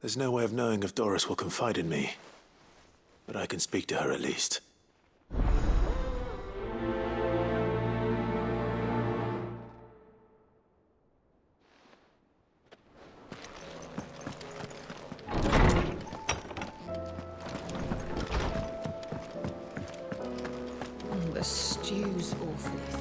There's no way of knowing if Doris will confide in me, but I can speak to her at least. The stew's awfully thick.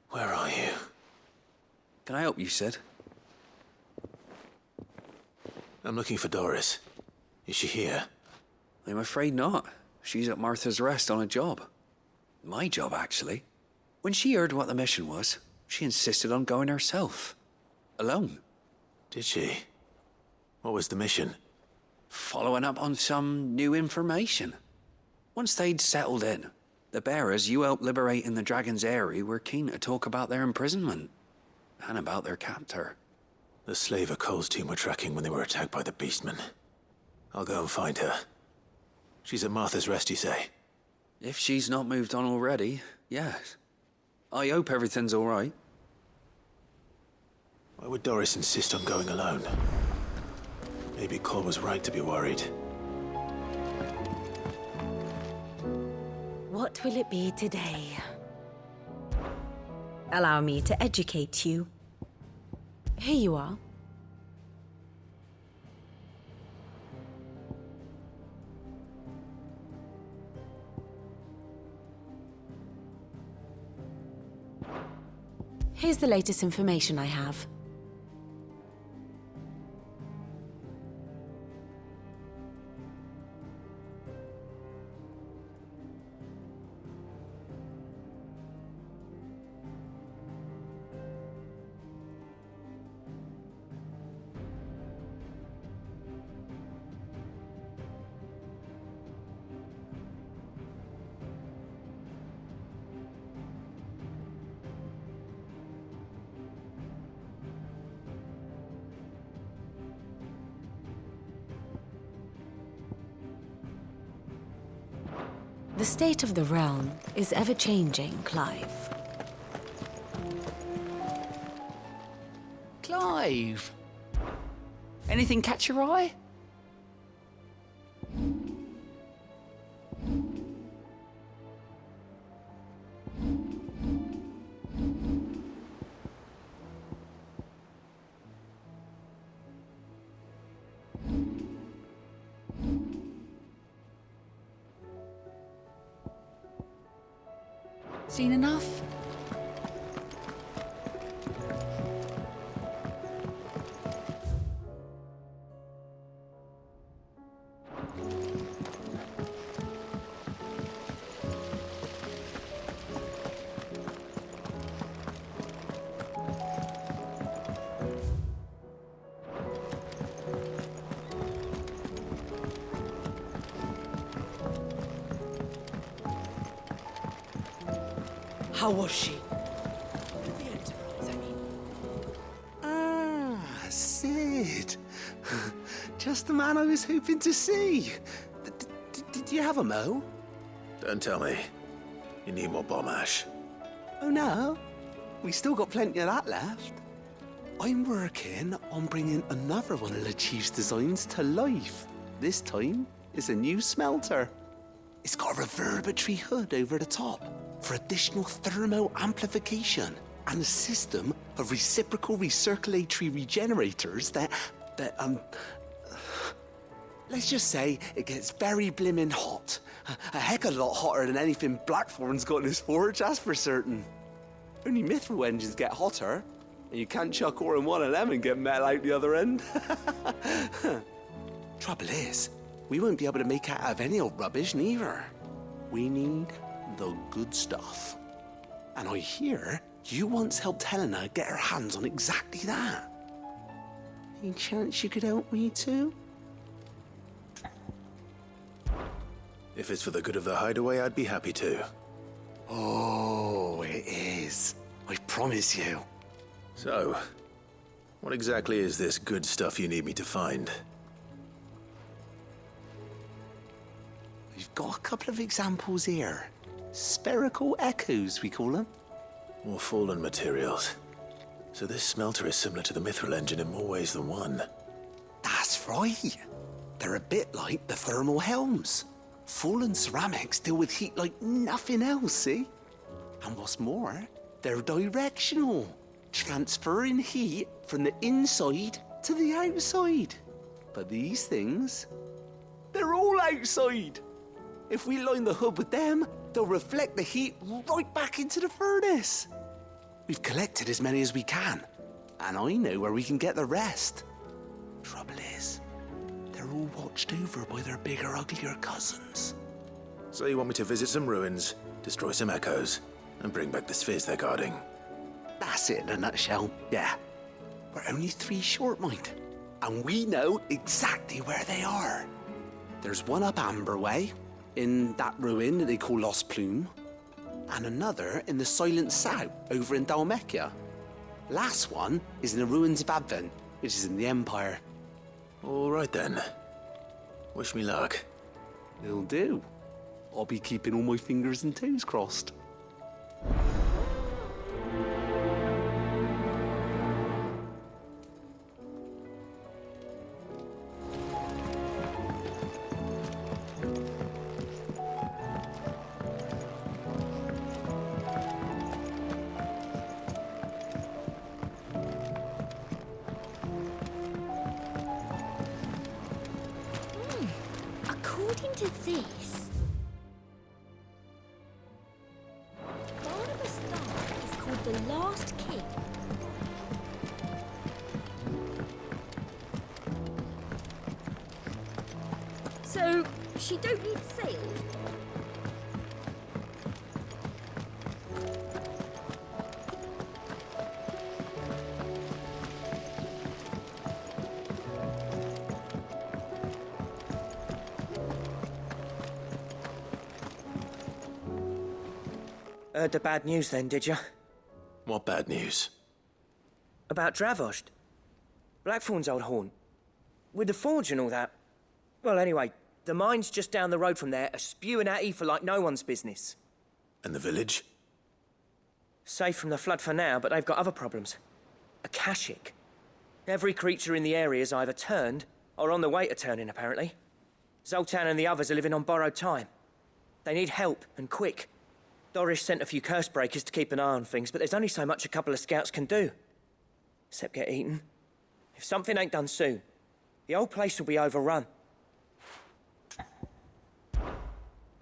Where are you? Can I help you, Sid? I'm looking for Doris. Is she here? I'm afraid not. She's at Martha's Rest on a job. My job, actually. When she heard what the mission was, she insisted on going herself. Alone. Did she? What was the mission? Following up on some new information. Once they'd settled in, the bearers you helped liberate in the Dragon's Eyrie were keen to talk about their imprisonment. And about their captor. The slaver Cole's team were tracking when they were attacked by the Beastmen. I'll go and find her. She's at Martha's Rest, you say? If she's not moved on already, yes. I hope everything's all right. Why would Doris insist on going alone? Maybe Cole was right to be worried. What will it be today? Allow me to educate you. Here you are. Here's the latest information I have. The state of the realm is ever-changing, Clive. Clive! Anything catch your eye? Seen enough? How was she? Ah, Sid. Just the man I was hoping to see. Did you have a mo? Don't tell me. You need more bomb ash. Oh no, we still got plenty of that left. I'm working on bringing another one of the Chief's designs to life. This time, it's a new smelter. It's got a reverberatory hood over the top for additional thermo amplification and a system of reciprocal recirculatory regenerators that let's just say it gets very blimmin' hot. A heck of a lot hotter than anything Blackthorn's got in his forge, that's for certain. Only mithril engines get hotter, and you can't chuck ore in one of them and get metal out the other end. Trouble is, we won't be able to make out of any old rubbish neither. We need the good stuff. And I hear you once helped Helena get her hands on exactly that. Any chance you could help me too? If it's for the good of the hideaway, I'd be happy to. Oh, it is. I promise you. So, what exactly is this good stuff you need me to find? We've got a couple of examples here. Spherical echoes, we call them. More fallen materials. So this smelter is similar to the Mithril engine in more ways than one. That's right. They're a bit like the thermal helms. Fallen ceramics deal with heat like nothing else, see? And what's more, they're directional, transferring heat from the inside to the outside. But these things, they're all outside. If we line the hood with them, they'll reflect the heat right back into the furnace. We've collected as many as we can, and I know where we can get the rest. Trouble is, they're all watched over by their bigger, uglier cousins. So you want me to visit some ruins, destroy some echoes, and bring back the spheres they're guarding? That's it in a nutshell, yeah. We're only 3 short, mind, and we know exactly where they are. There's one up Amber Way, in that ruin that they call Lost Plume, and another in the Silent South over in Dalmekia. Last one is in the ruins of Advent, which is in the Empire. All right then. Wish me luck. It'll do. I'll be keeping all my fingers and toes crossed. According to this, Barnabas Thar is called the Last King. So, she don't need sails? Heard the bad news then, did you? What bad news? About Dravost. Blackthorn's old haunt. With the forge and all that. Well, anyway, the mines just down the road from there are spewing out ether like no one's business. And the village? Safe from the flood for now, but they've got other problems. Akashic. Every creature in the area is either turned or on the way to turning, apparently. Zoltan and the others are living on borrowed time. They need help, and quick. Doris sent a few curse breakers to keep an eye on things, but there's only so much a couple of scouts can do. Except get eaten. If something ain't done soon, the old place will be overrun.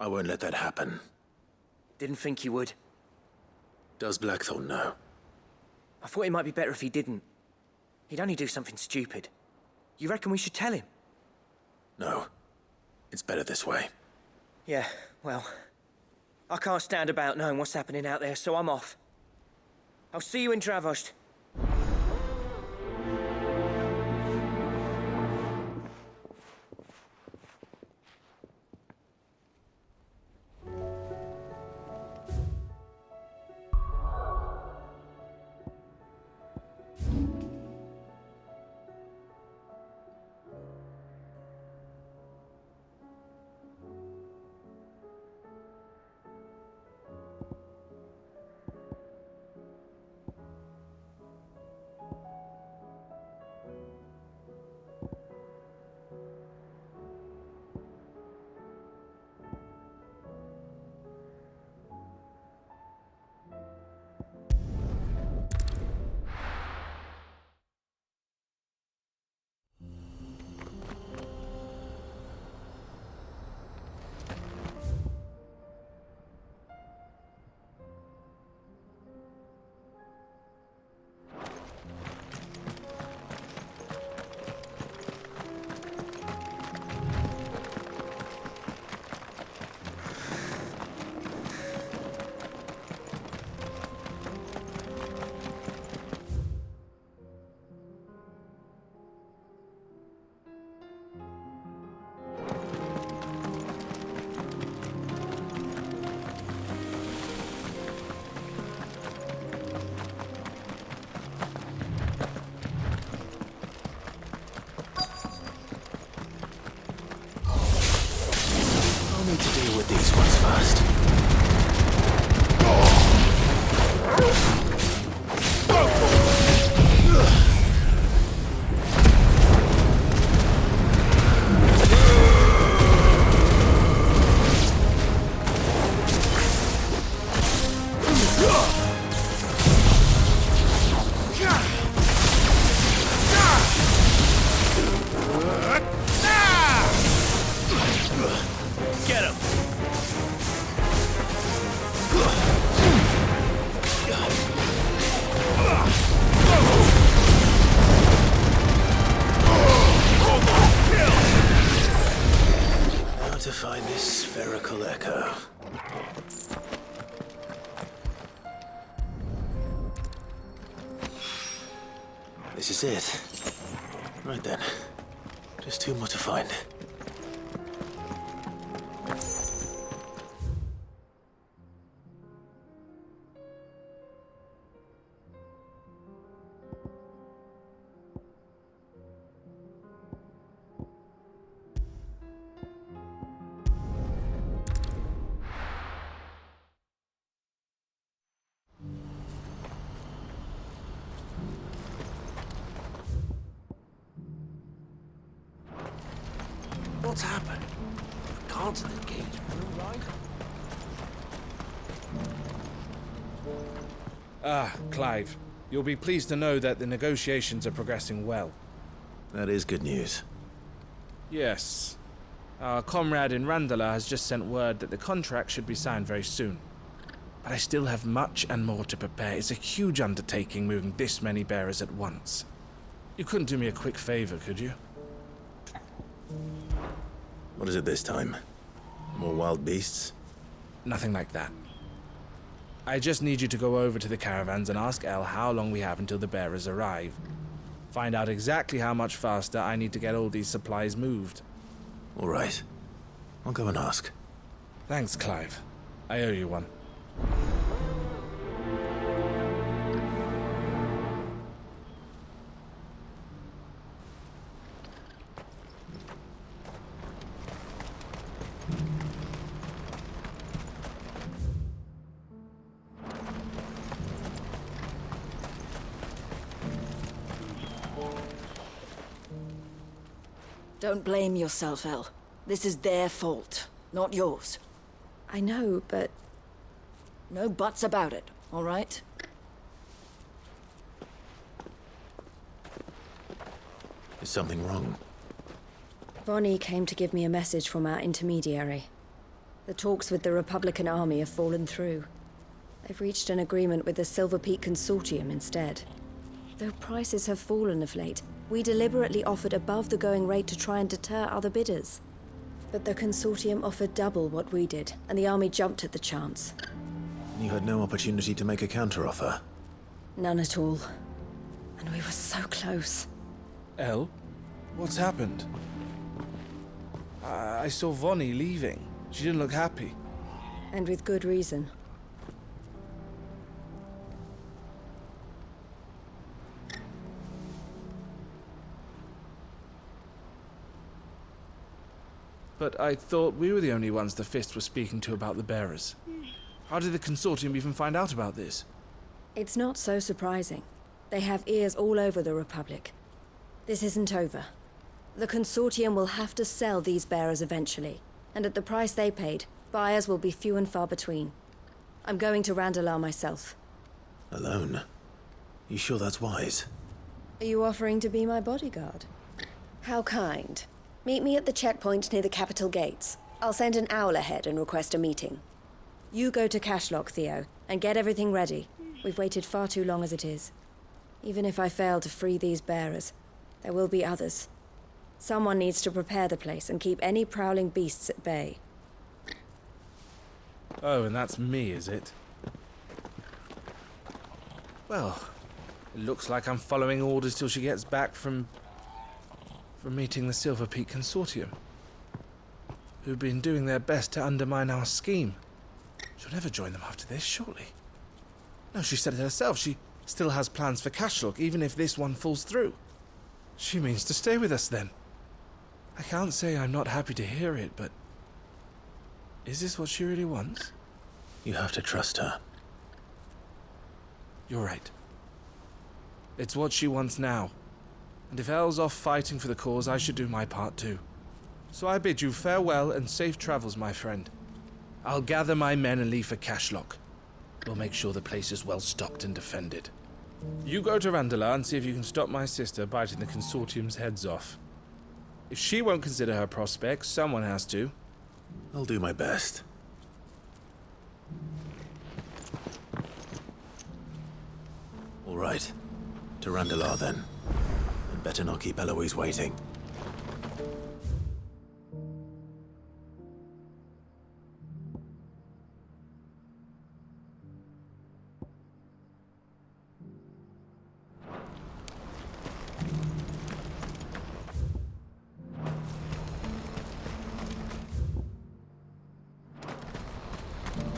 I won't let that happen. Didn't think you would. Does Blackthorn know? I thought it might be better if he didn't. He'd only do something stupid. You reckon we should tell him? No. It's better this way. Yeah, well, I can't stand about knowing what's happening out there, so I'm off. I'll see you in Dravost. need to deal with these ones first. Get him! How to find this spherical echo. This is it. Right then. Just two more to find. What's happened? Gone to the gate, right? Clive. You'll be pleased to know that the negotiations are progressing well. That is good news. Yes. Our comrade in Randala has just sent word that the contract should be signed very soon. But I still have much and more to prepare. It's a huge undertaking moving this many bearers at once. You couldn't do me a quick favor, could you? What is it this time? More wild beasts? Nothing like that. I just need you to go over to the caravans and ask El how long we have until the bearers arrive. Find out exactly how much faster I need to get all these supplies moved. All right. I'll go and ask. Thanks, Clive. I owe you one. Don't blame yourself, El. This is their fault, not yours. I know, but No buts about it, all right? Is something wrong? Vonnie came to give me a message from our intermediary. The talks with the Republican Army have fallen through. They've reached an agreement with the Silver Peak Consortium instead. Though prices have fallen of late, we deliberately offered above the going rate to try and deter other bidders. But the Consortium offered double what we did, and the Army jumped at the chance. You had no opportunity to make a counteroffer. None at all. And we were so close. El? What's happened? I saw Vonnie leaving. She didn't look happy. And with good reason. But I thought we were the only ones the Fist was speaking to about the bearers. How did the Consortium even find out about this? It's not so surprising. They have ears all over the Republic. This isn't over. The Consortium will have to sell these bearers eventually, and at the price they paid, buyers will be few and far between. I'm going to Randalar myself. Alone? You sure that's wise? Are you offering to be my bodyguard? How kind. Meet me at the checkpoint near the capital gates. I'll send an owl ahead and request a meeting. You go to Cashlock, Theo, and get everything ready. We've waited far too long as it is. Even if I fail to free these bearers, there will be others. Someone needs to prepare the place and keep any prowling beasts at bay. Oh, and that's me, is it? Well, it looks like I'm following orders till she gets back from meeting the Silver Peak Consortium, who've been doing their best to undermine our scheme. She'll never join them after this, surely. No, she said it herself. She still has plans for Cashlock, even if this one falls through. She means to stay with us, then. I can't say I'm not happy to hear it, but Is this what she really wants? You have to trust her. You're right. It's what she wants now. And if Elle's off fighting for the cause, I should do my part too. So I bid you farewell and safe travels, my friend. I'll gather my men and leave for Cashlock. We'll make sure the place is well stocked and defended. You go to Randala and see if you can stop my sister biting the Consortium's heads off. If she won't consider her prospects, someone has to. I'll do my best. All right. To Randalar, then. And better not keep Eloise waiting.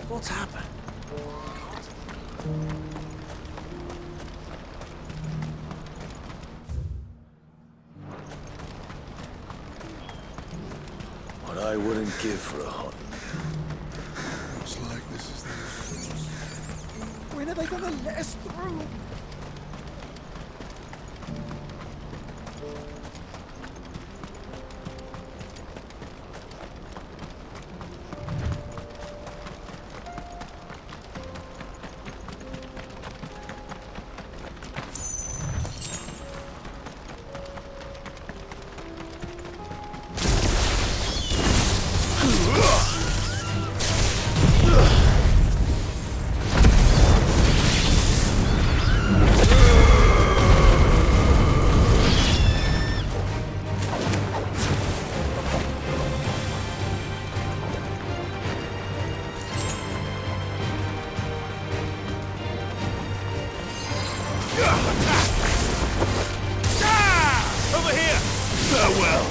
What's happened? What I wouldn't give for a hot... Looks like this is the entrance. When are they gonna let us through? Over here! Farewell!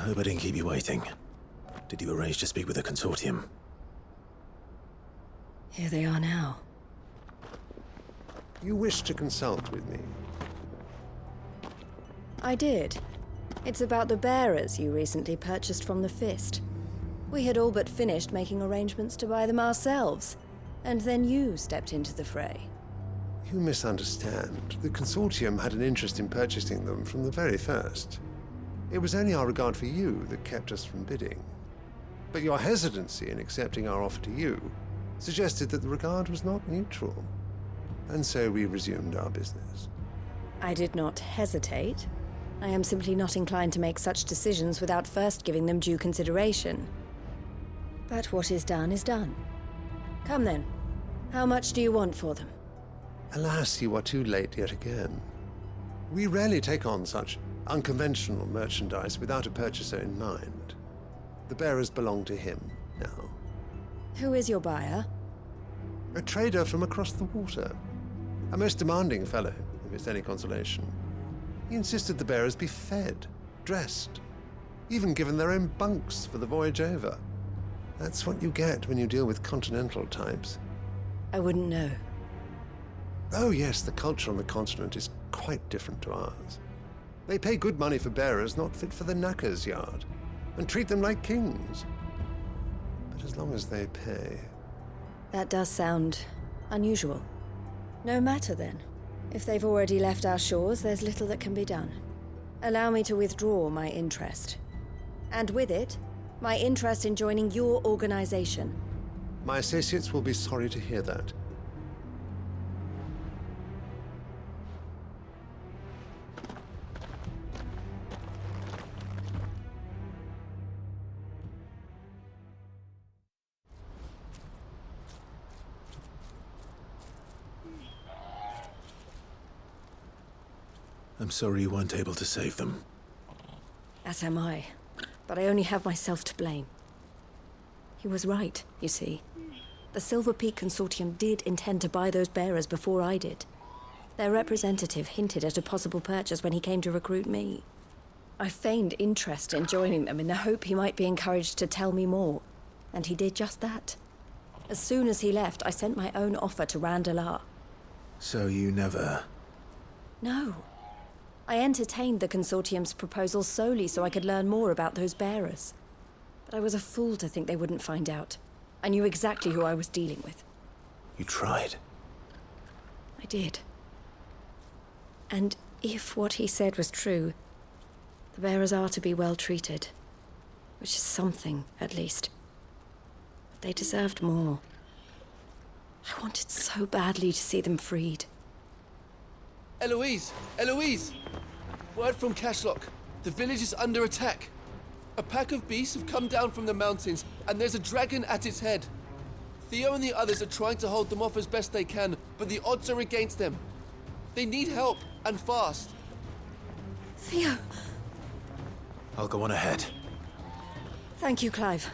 Hope I didn't keep you waiting. Did you arrange to speak with the consortium? Here they are now. You wish to consult with me? I did. It's about the bearers you recently purchased from the Fist. We had all but finished making arrangements to buy them ourselves, and then you stepped into the fray. You misunderstand. The consortium had an interest in purchasing them from the very first. It was only our regard for you that kept us from bidding. But your hesitancy in accepting our offer to you suggested that the regard was not mutual. And so we resumed our business. I did not hesitate. I am simply not inclined to make such decisions without first giving them due consideration. But what is done is done. Come then. How much do you want for them? Alas, you are too late yet again. We rarely take on such unconventional merchandise without a purchaser in mind. The bearers belong to him now. Who is your buyer? A trader from across the water. A most demanding fellow, if it's any consolation. He insisted the bearers be fed, dressed, even given their own bunks for the voyage over. That's what you get when you deal with continental types. I wouldn't know. Oh yes, the culture on the continent is quite different to ours. They pay good money for bearers not fit for the knacker's yard, and treat them like kings. But as long as they pay... That does sound unusual. No matter then. If they've already left our shores, there's little that can be done. Allow me to withdraw my interest. And with it, my interest in joining your organization. My associates will be sorry to hear that. I'm sorry you weren't able to save them. As am I. But I only have myself to blame. He was right, you see. The Silver Peak Consortium did intend to buy those bearers before I did. Their representative hinted at a possible purchase when he came to recruit me. I feigned interest in joining them in the hope he might be encouraged to tell me more, and he did just that. As soon as he left, I sent my own offer to Randalar. So you never... No. I entertained the Consortium's proposal solely so I could learn more about those bearers. But I was a fool to think they wouldn't find out. I knew exactly who I was dealing with. You tried. I did. And if what he said was true, the bearers are to be well treated. Which is something, at least. But they deserved more. I wanted so badly to see them freed. Eloise! Eloise! Word from Cashlock. The village is under attack. A pack of beasts have come down from the mountains, and there's a dragon at its head. Theo and the others are trying to hold them off as best they can, but the odds are against them. They need help, and fast. Theo! I'll go on ahead. Thank you, Clive.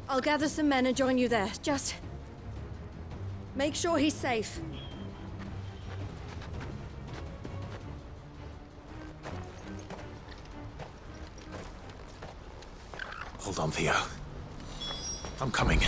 I'll gather some men and join you there. Just... make sure he's safe. Hold on, Theo. I'm coming.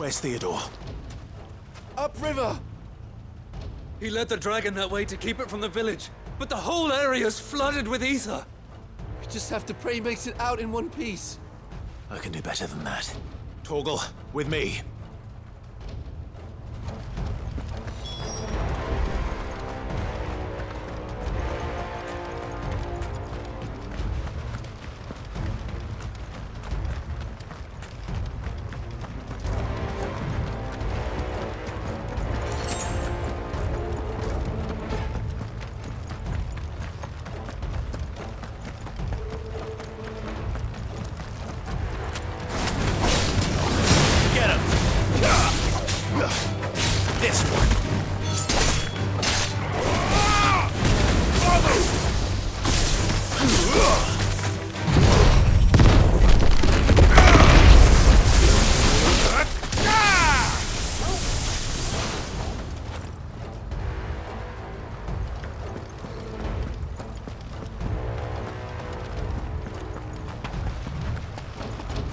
Where's Theodore? Upriver! He led the dragon that way to keep it from the village, but the whole area's flooded with ether. We just have to pray he makes it out in one piece. I can do better than that. Torgal, with me.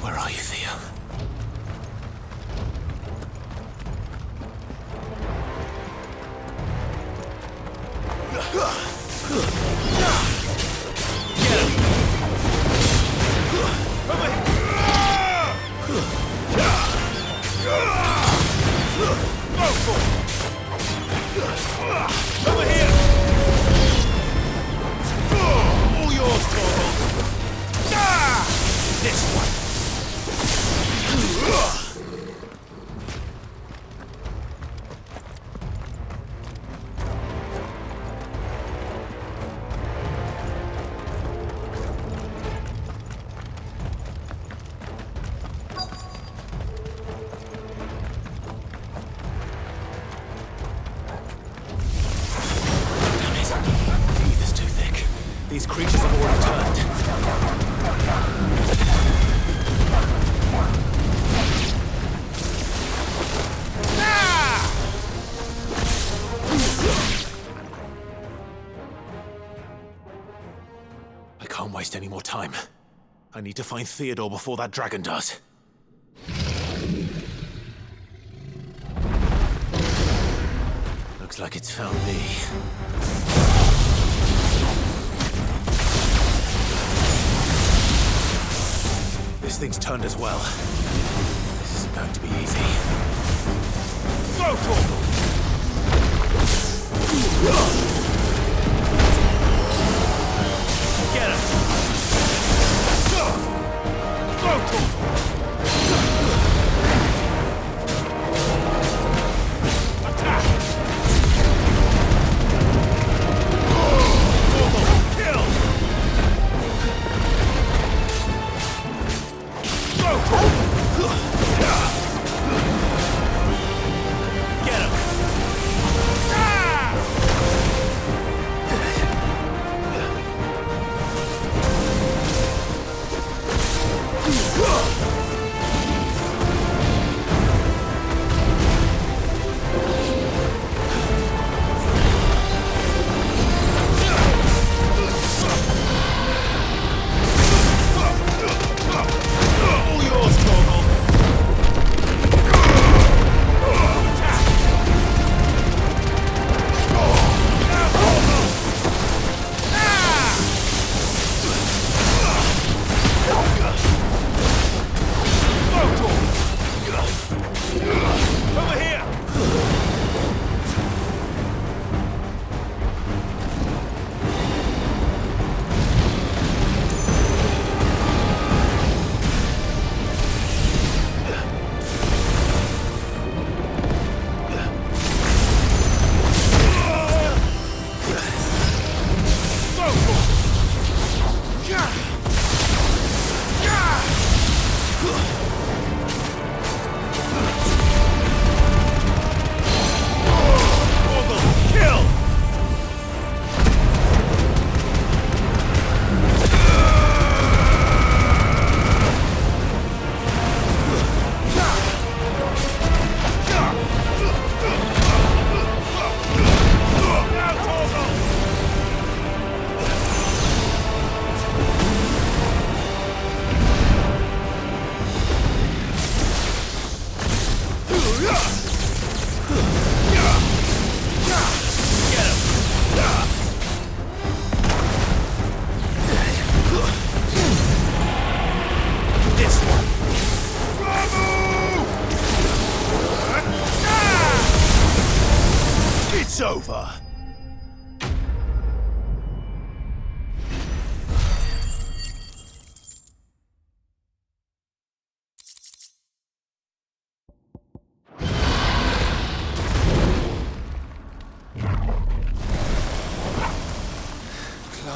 Where are you, Theo? These creatures have already turned. I can't waste any more time. I need to find Theodore before that dragon does. Looks like it's found me. This thing's turned as well. This isn't going to be easy. Go, Torgal! Get him! Go, Torgal!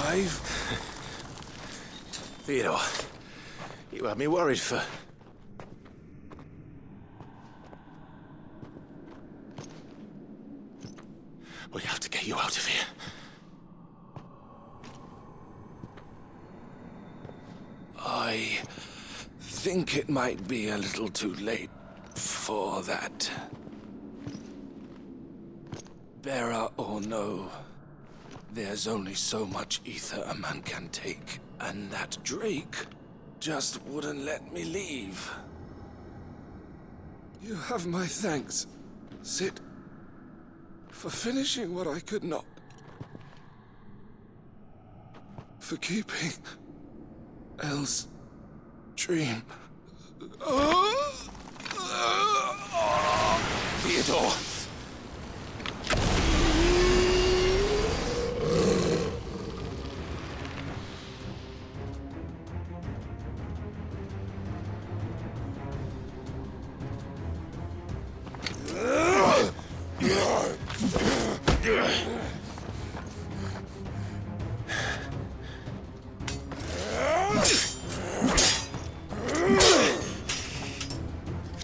Clive? Theodore, you had me worried for... We have to get you out of here. I think it might be a little too late for that. Bearer or no, there's only so much ether a man can take, and that Drake just wouldn't let me leave. You have my thanks, Sid, for finishing what I could not. For keeping Elle's dream. Theodore!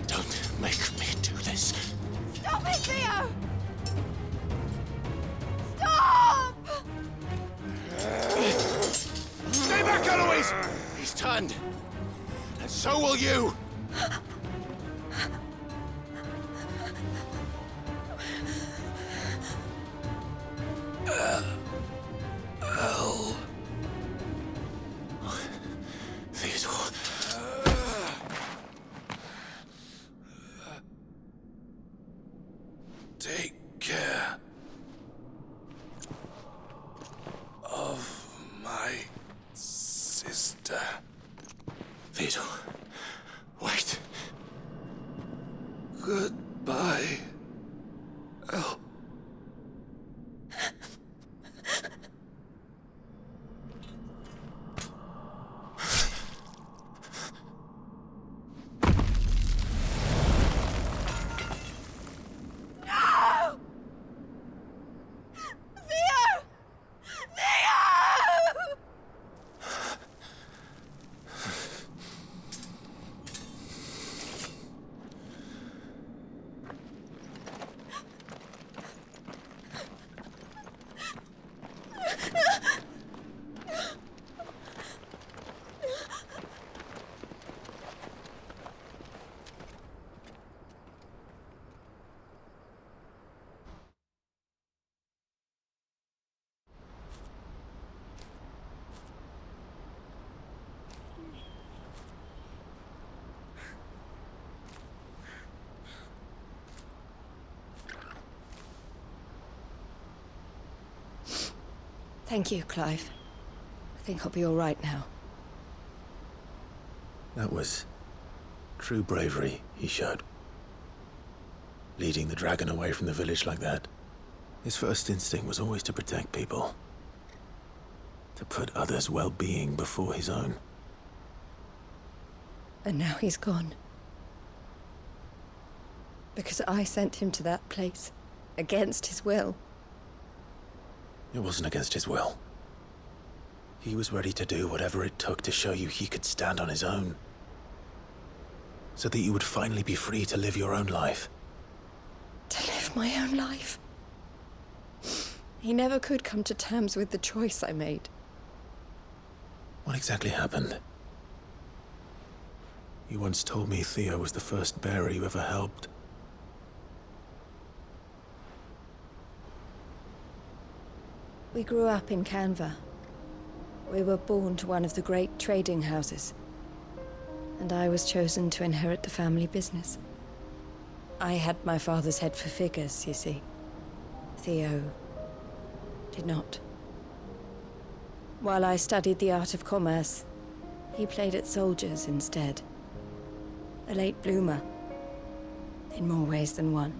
Don't make me do this. Stop it, Theo! Stop! Stay back, Eloise! He's turned. And so will you! Elle. Theodore. Take care of my sister. Theodore. Wait. Goodbye, Elle. No! Theo! Theo! Thank you, Clive. I think I'll be all right now. That was true bravery he showed. Leading the dragon away from the village like that. His first instinct was always to protect people. To put others' well-being before his own. And now he's gone. Because I sent him to that place. Against his will. It wasn't against his will. He was ready to do whatever it took to show you he could stand on his own. So that you would finally be free to live your own life. To live my own life. He never could come to terms with the choice I made. What exactly happened? You once told me Theo was the first bearer you ever helped. We grew up in Canva. We were born to one of the great trading houses. And I was chosen to inherit the family business. I had my father's head for figures, you see. Theo did not. While I studied the art of commerce, he played at soldiers instead. A late bloomer. In more ways than one.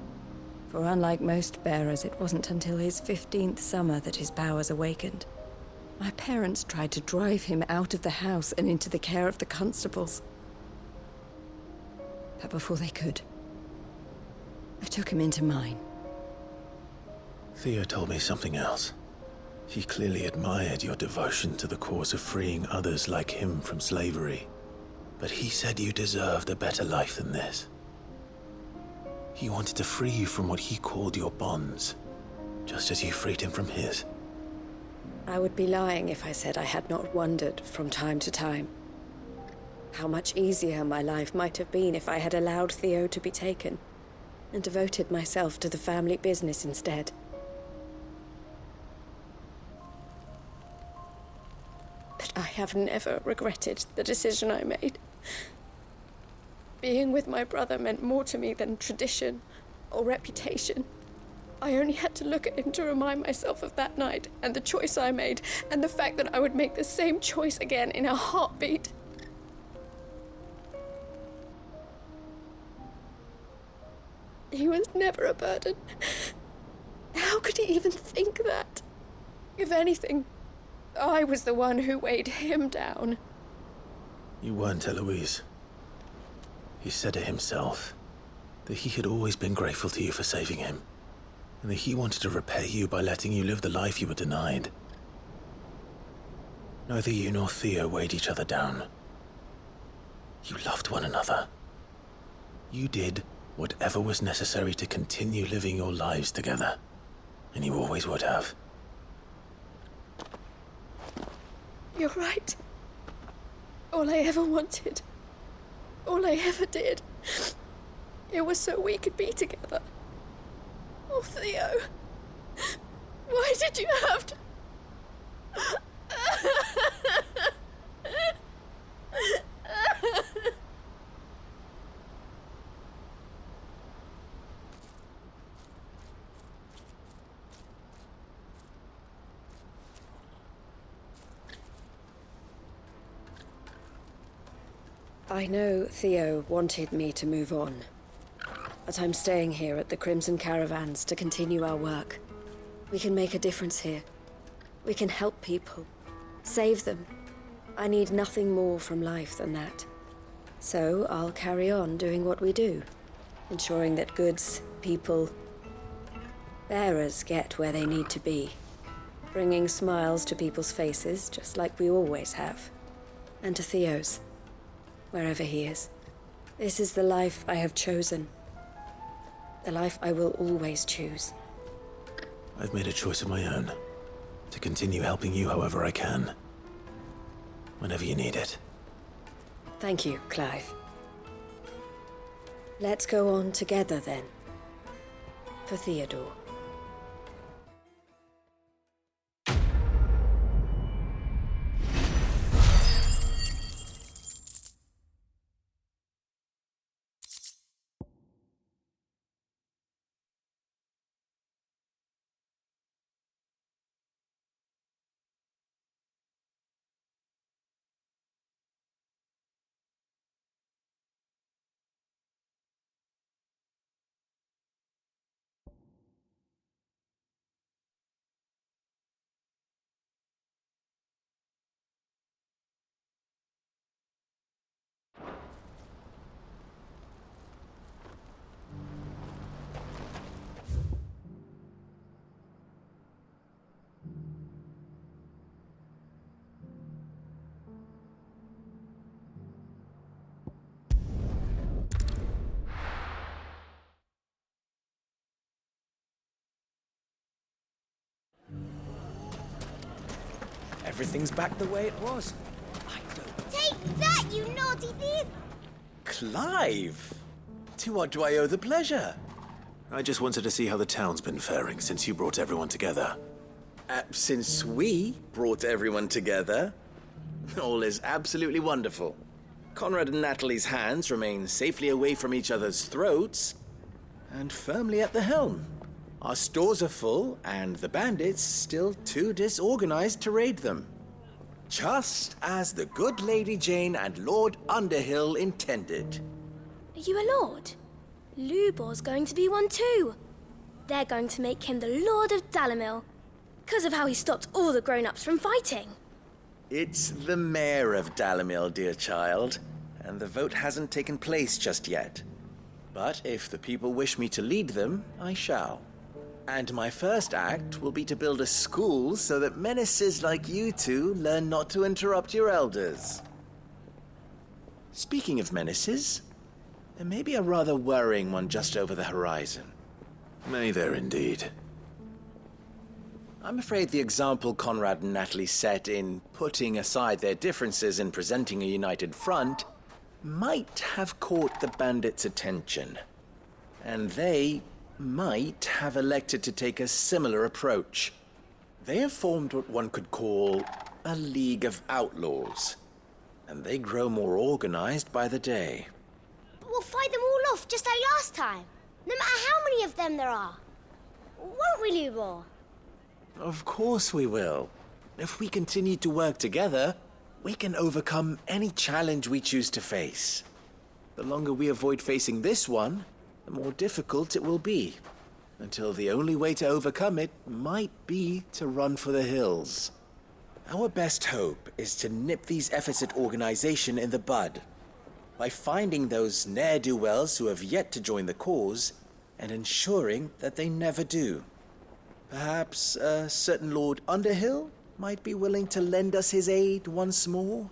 For unlike most bearers, it wasn't until his 15th summer that his powers awakened. My parents tried to drive him out of the house and into the care of the constables. But before they could, I took him into mine. Theo told me something else. He clearly admired your devotion to the cause of freeing others like him from slavery. But he said you deserved a better life than this. He wanted to free you from what he called your bonds, just as you freed him from his. I would be lying if I said I had not wondered from time to time how much easier my life might have been if I had allowed Theo to be taken and devoted myself to the family business instead. But I have never regretted the decision I made. Being with my brother meant more to me than tradition or reputation. I only had to look at him to remind myself of that night and the choice I made, and the fact that I would make the same choice again in a heartbeat. He was never a burden. How could he even think that? If anything, I was the one who weighed him down. You weren't, Eloise. He said it himself, that he had always been grateful to you for saving him, and that he wanted to repay you by letting you live the life you were denied. Neither you nor Theo weighed each other down. You loved one another. You did whatever was necessary to continue living your lives together, and you always would have. You're right. All I ever wanted, all I ever did, it was so we could be together. Oh, Theo, why did you have to... I know Theo wanted me to move on, but I'm staying here at the Crimson Caravans to continue our work. We can make a difference here. We can help people, save them. I need nothing more from life than that. So I'll carry on doing what we do, ensuring that goods, people, bearers get where they need to be, bringing smiles to people's faces just like we always have, and to Theo's. Wherever he is. This is the life I have chosen. The life I will always choose. I've made a choice of my own, to continue helping you however I can. Whenever you need it. Thank you, Clive. Let's go on together then. For Theodore. Everything's back the way it was. Take that, you naughty thief! Clive! To what do I owe the pleasure? I just wanted to see how the town's been faring since you brought everyone together. Since we brought everyone together, all is absolutely wonderful. Conrad and Natalie's hands remain safely away from each other's throats and firmly at the helm. Our stores are full, and the bandits still too disorganized to raid them. Just as the good Lady Jane and Lord Underhill intended. Are you a lord? Lubor's going to be one too. They're going to make him the Lord of Dalimil, because of how he stopped all the grown-ups from fighting. It's the mayor of Dalimil, dear child, and the vote hasn't taken place just yet. But if the people wish me to lead them, I shall. And my first act will be to build a school so that menaces like you two learn not to interrupt your elders. Speaking of menaces, there may be a rather worrying one just over the horizon. May there indeed. I'm afraid the example Conrad and Natalie set in putting aside their differences and presenting a united front might have caught the bandits' attention. And they might have elected to take a similar approach. They have formed what one could call a League of Outlaws, and they grow more organized by the day. But we'll fight them all off just like last time, no matter how many of them there are. Won't we, Lubor? Of course we will. If we continue to work together, we can overcome any challenge we choose to face. The longer we avoid facing this one, the more difficult it will be, until the only way to overcome it might be to run for the hills. Our best hope is to nip these efforts at organization in the bud, by finding those ne'er-do-wells who have yet to join the cause, and ensuring that they never do. Perhaps a certain Lord Underhill might be willing to lend us his aid once more?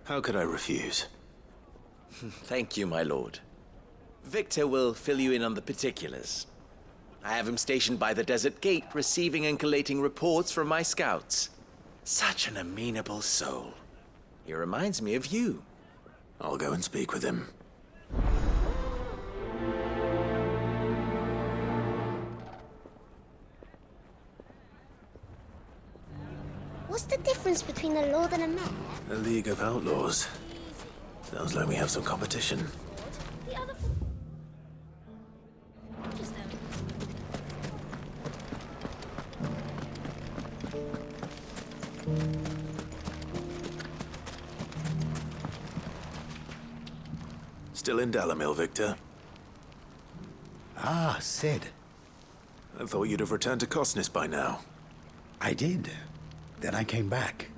How could I refuse? Thank you, my lord. Victor will fill you in on the particulars. I have him stationed by the desert gate, receiving and collating reports from my scouts. Such an amenable soul. He reminds me of you. I'll go and speak with him. What's the difference between a lord and a mayor? A League of Outlaws. Sounds like we have some competition. The other... Just them. Still in Dalamil, Victor? Ah, Sid. I thought you'd have returned to Cosnis by now. I did. Then I came back.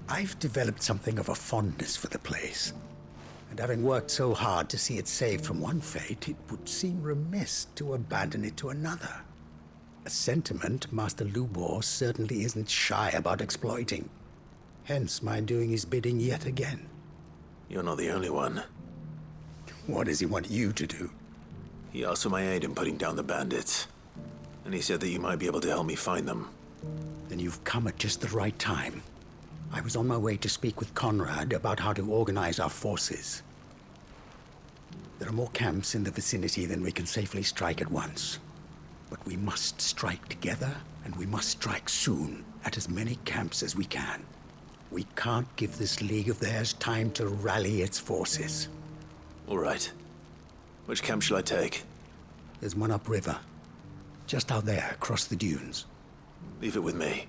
I've developed something of a fondness for the place. And having worked so hard to see it saved from one fate, it would seem remiss to abandon it to another. A sentiment Master Lubor certainly isn't shy about exploiting. Hence my doing his bidding yet again. You're not the only one. What does he want you to do? He asked for my aid in putting down the bandits. And he said that you might be able to help me find them. Then you've come at just the right time. I was on my way to speak with Conrad about how to organize our forces. There are more camps in the vicinity than we can safely strike at once. But we must strike together, and we must strike soon at as many camps as we can. We can't give this league of theirs time to rally its forces. All right. Which camp shall I take? There's one upriver. Just out there, across the dunes. Leave it with me.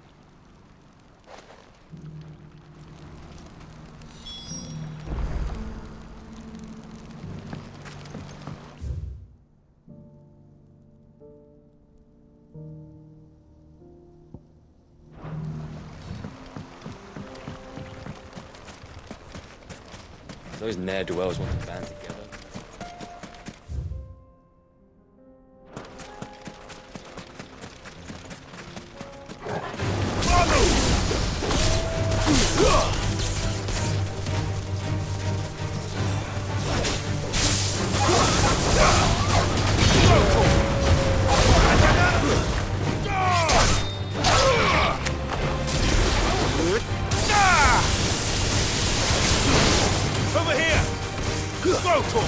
Those ne'er-do-wells want to band together. Over here! Go, Torko!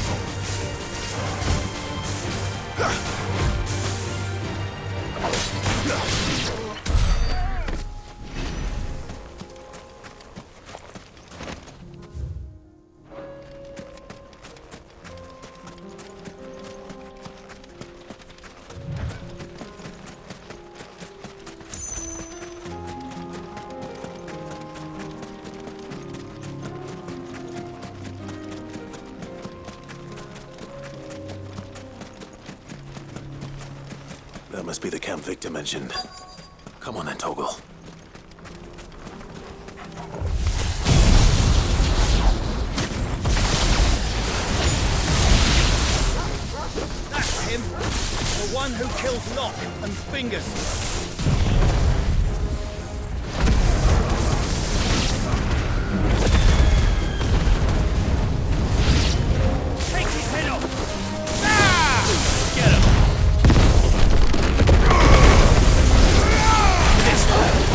That must be the camp Victor mentioned. Come on then, Toggle. him? The one who killed Locke and Fingers. Take his head off! Ah! Get him! This way!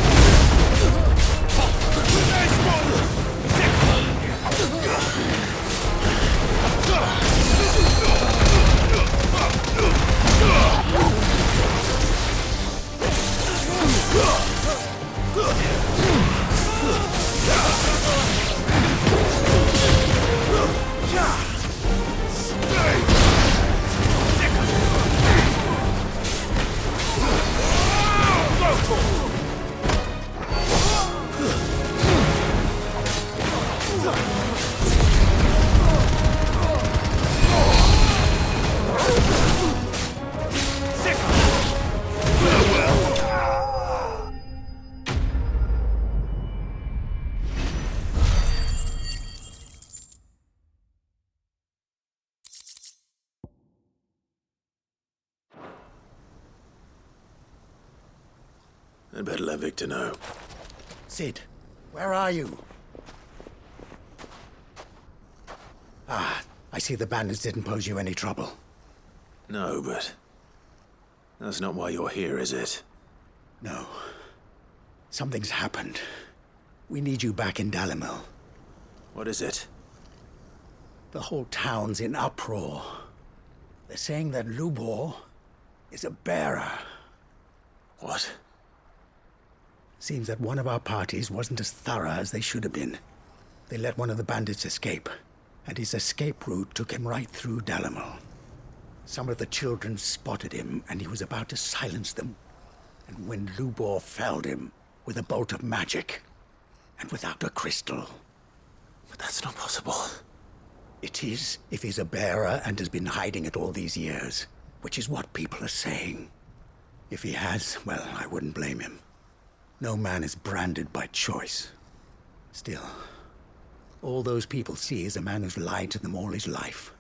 I'd better let Victor know. Sid, where are you? Ah, I see the bandits didn't pose you any trouble. No, but that's not why you're here, is it? No. Something's happened. We need you back in Dalimil. What is it? The whole town's in uproar. They're saying that Lubor is a bearer. What? Seems that one of our parties wasn't as thorough as they should have been. They let one of the bandits escape, and his escape route took him right through Dalimil. Some of the children spotted him, and he was about to silence them. And when Lubor felled him with a bolt of magic, and without a crystal. But that's not possible. It is, if he's a bearer and has been hiding it all these years, which is what people are saying. If he has, well, I wouldn't blame him. No man is branded by choice. Still, all those people see is a man who's lied to them all his life.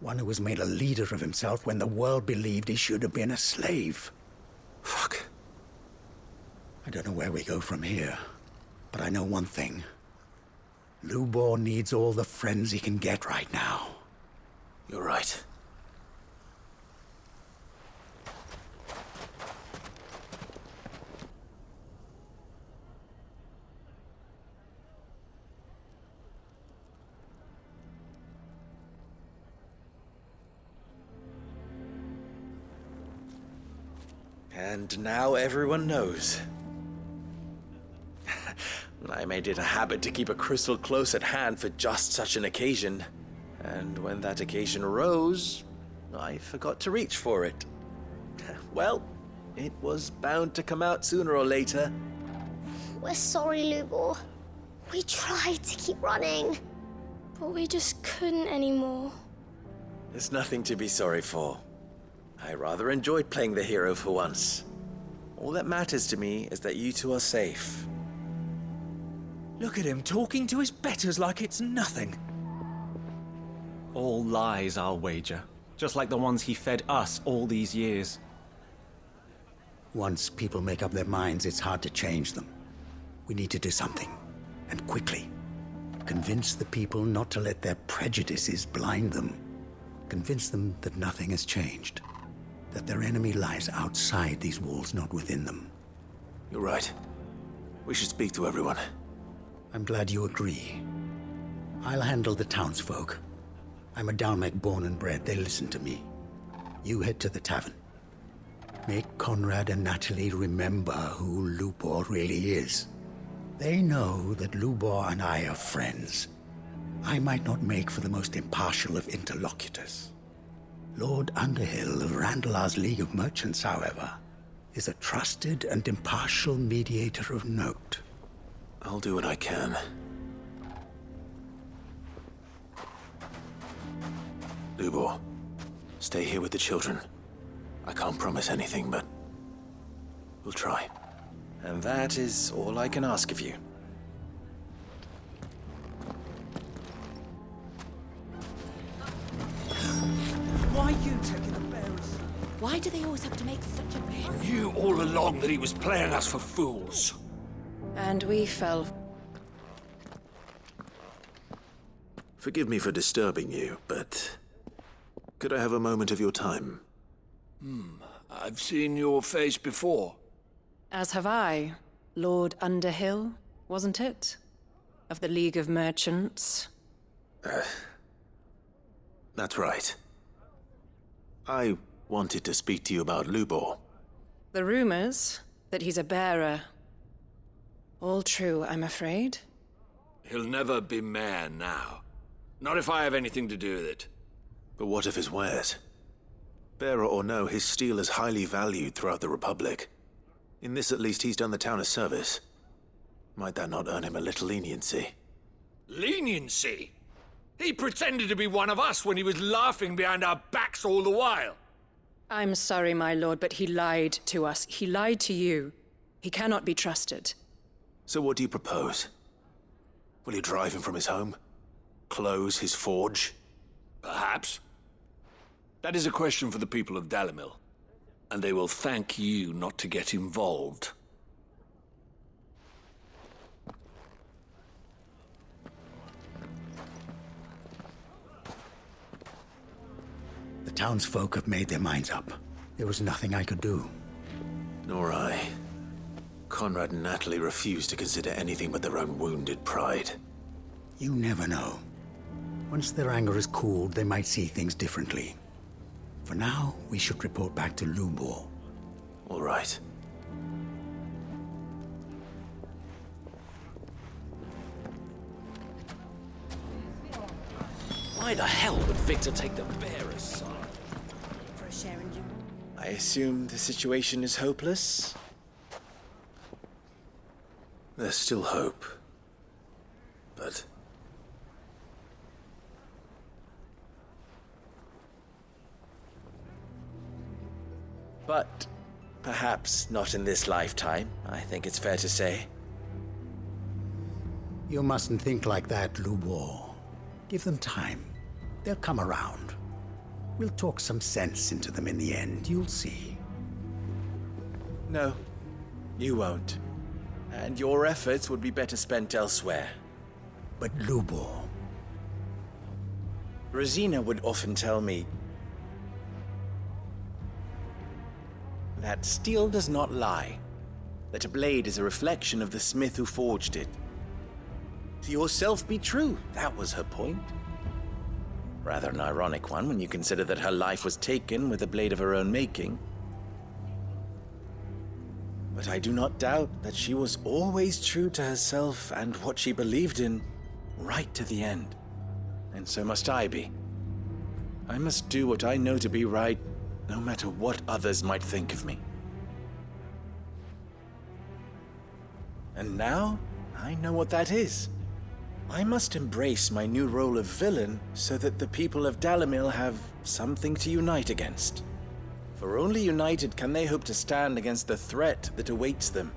One who was made a leader of himself when the world believed he should have been a slave. Fuck. I don't know where we go from here, but I know one thing. Lubor needs all the friends he can get right now. You're right. And now everyone knows. I made it a habit to keep a crystal close at hand for just such an occasion. And when that occasion arose, I forgot to reach for it. Well, it was bound to come out sooner or later. We're sorry, Lubor. We tried to keep running. But we just couldn't anymore. There's nothing to be sorry for. I rather enjoyed playing the hero for once. All that matters to me is that you two are safe. Look at him talking to his betters like it's nothing. All lies, I'll wager. Just like the ones he fed us all these years. Once people make up their minds, it's hard to change them. We need to do something, and quickly. Convince the people not to let their prejudices blind them. Convince them that nothing has changed. That their enemy lies outside these walls, not within them. You're right. We should speak to everyone. I'm glad you agree. I'll handle the townsfolk. I'm a Dalmec born and bred. They listen to me. You head to the tavern. Make Conrad and Natalie remember who Lubor really is. They know that Lubor and I are friends. I might not make for the most impartial of interlocutors. Lord Underhill of Randalar's League of Merchants, however, is a trusted and impartial mediator of note. I'll do what I can. Lubor, stay here with the children. I can't promise anything, but we'll try. And that is all I can ask of you. Why are you taking the bearers do they always have to make such a... I knew all along that he was playing us for fools. And we fell. Forgive me for disturbing you, but could I have a moment of your time? I've seen your face before. As have I. Lord Underhill, wasn't it? Of the League of Merchants. That's right. I wanted to speak to you about Lubor. The rumors that he's a bearer. All true, I'm afraid. He'll never be mayor now. Not if I have anything to do with it. But what of his wares? Bearer or no, his steel is highly valued throughout the Republic. In this, at least, he's done the town a service. Might that not earn him a little leniency? Leniency? He pretended to be one of us when he was laughing behind our backs all the while. I'm sorry, my lord, but he lied to us. He lied to you. He cannot be trusted. So what do you propose? Will you drive him from his home? Close his forge? Perhaps. That is a question for the people of Dalimil. And they will thank you not to get involved. The townsfolk have made their minds up. There was nothing I could do. Nor I. Conrad and Natalie refused to consider anything but their own wounded pride. You never know. Once their anger is cooled, they might see things differently. For now, we should report back to Lubor. All right. Why the hell would Victor take the bearer's side? For a share in you. I assume the situation is hopeless? There's still hope. But... But perhaps not in this lifetime, I think it's fair to say. You mustn't think like that, Lubor. Give them time. They'll come around. We'll talk some sense into them in the end, you'll see. No, you won't. And your efforts would be better spent elsewhere. But Lubor... Rosina would often tell me that steel does not lie, that a blade is a reflection of the smith who forged it. To yourself be true, that was her point. Rather an ironic one when you consider that her life was taken with a blade of her own making. But I do not doubt that she was always true to herself and what she believed in, right to the end. And so must I be. I must do what I know to be right, no matter what others might think of me. And now, I know what that is. I must embrace my new role of villain so that the people of Dalimil have something to unite against. For only united can they hope to stand against the threat that awaits them.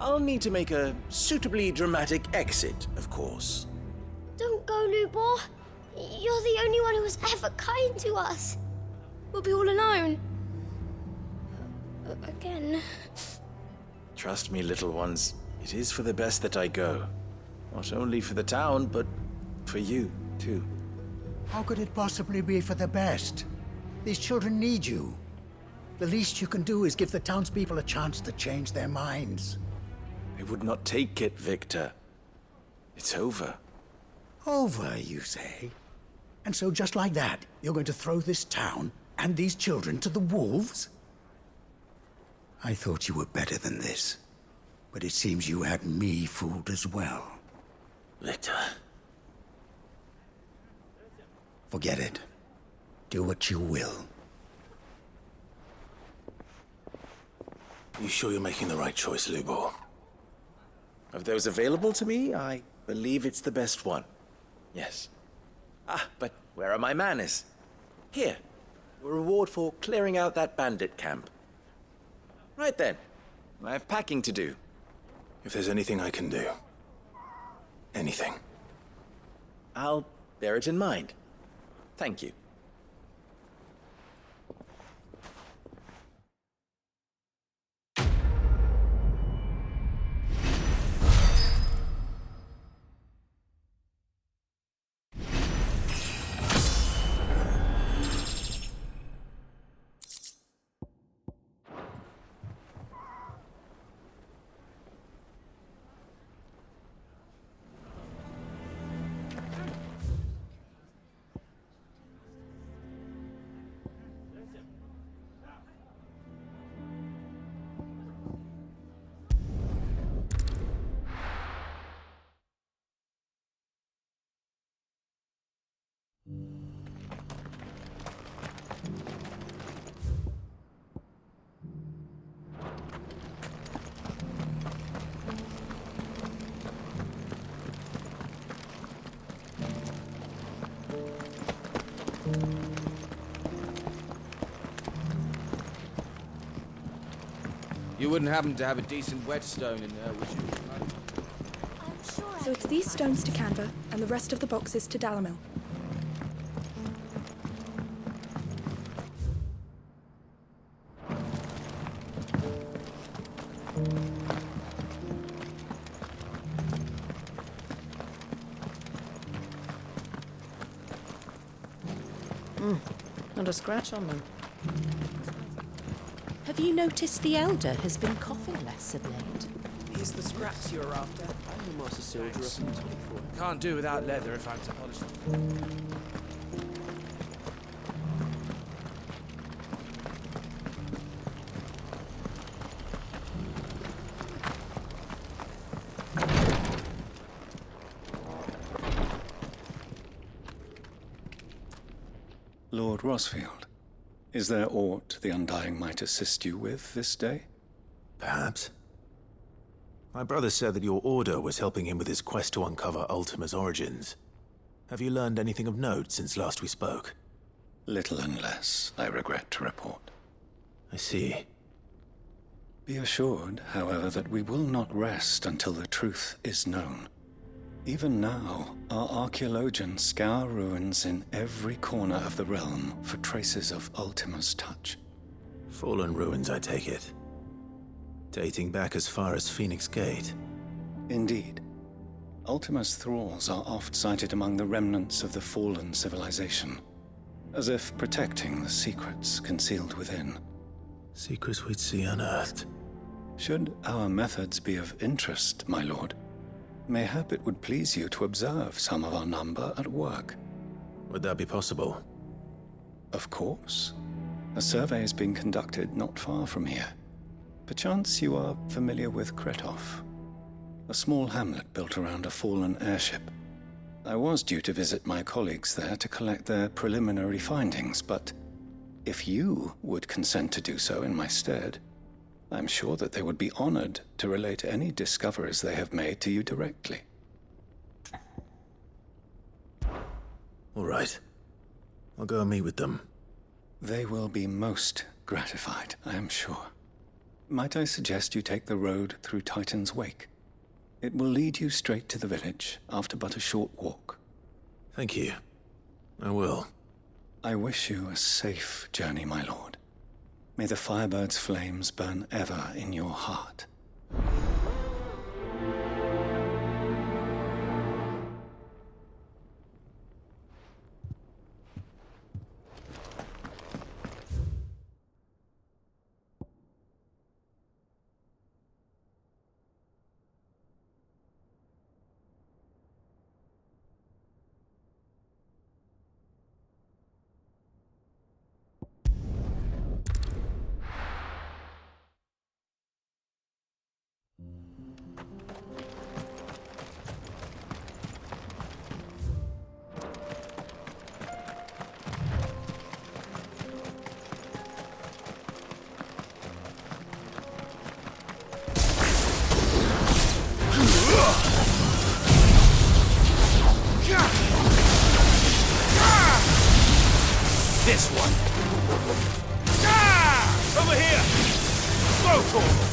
I'll need to make a suitably dramatic exit, of course. Don't go, Lubor. You're the only one who was ever kind to us. We'll be all alone. Again. Trust me, little ones. It is for the best that I go. Not only for the town, but for you, too. How could it possibly be for the best? These children need you. The least you can do is give the townspeople a chance to change their minds. I would not take it, Victor. It's over. Over, you say? And so just like that, you're going to throw this town and these children to the wolves? I thought you were better than this. But it seems you had me fooled as well. Victor. Forget it. Do what you will. You sure you're making the right choice, Lubor? Of those available to me, I believe it's the best one. Yes. Ah, but where are my manners? Here. A reward for clearing out that bandit camp. Right then. I have packing to do. If there's anything I can do. Anything. I'll bear it in mind. Thank you. You wouldn't happen to have a decent whetstone in there, would you? So it's these stones to Canva, and the rest of the boxes to Dalamil. Not a scratch on them. Have you noticed the Elder has been coughing less of late? Here's the scraps you're after. I'm Master Soldier up in 24. Can't do without leather if I'm to polish them. Lord Rosfield, is there aught the Undying might assist you with this day? Perhaps. My brother said that your order was helping him with his quest to uncover Ultima's origins. Have you learned anything of note since last we spoke? Little and less, I regret to report. I see. Be assured, however, that we will not rest until the truth is known. Even now, our archaeologians scour ruins in every corner of the realm for traces of Ultima's touch. Fallen ruins, I take it. Dating back as far as Phoenix Gate. Indeed. Ultima's thralls are oft sighted among the remnants of the fallen civilization, as if protecting the secrets concealed within. Secrets we'd see unearthed. Should our methods be of interest, my lord, mayhap it would please you to observe some of our number at work. Would that be possible? Of course. A survey is being conducted not far from here. Perchance you are familiar with Kretov, a small hamlet built around a fallen airship. I was due to visit my colleagues there to collect their preliminary findings, but if you would consent to do so in my stead, I'm sure that they would be honored to relate any discoveries they have made to you directly. All right. I'll go and meet with them. They will be most gratified, I am sure. Might I suggest you take the road through Titan's Wake? It will lead you straight to the village after but a short walk. Thank you. I will. I wish you a safe journey, my lord. May the Firebird's flames burn ever in your heart. This one. Ah! Over here! Throw for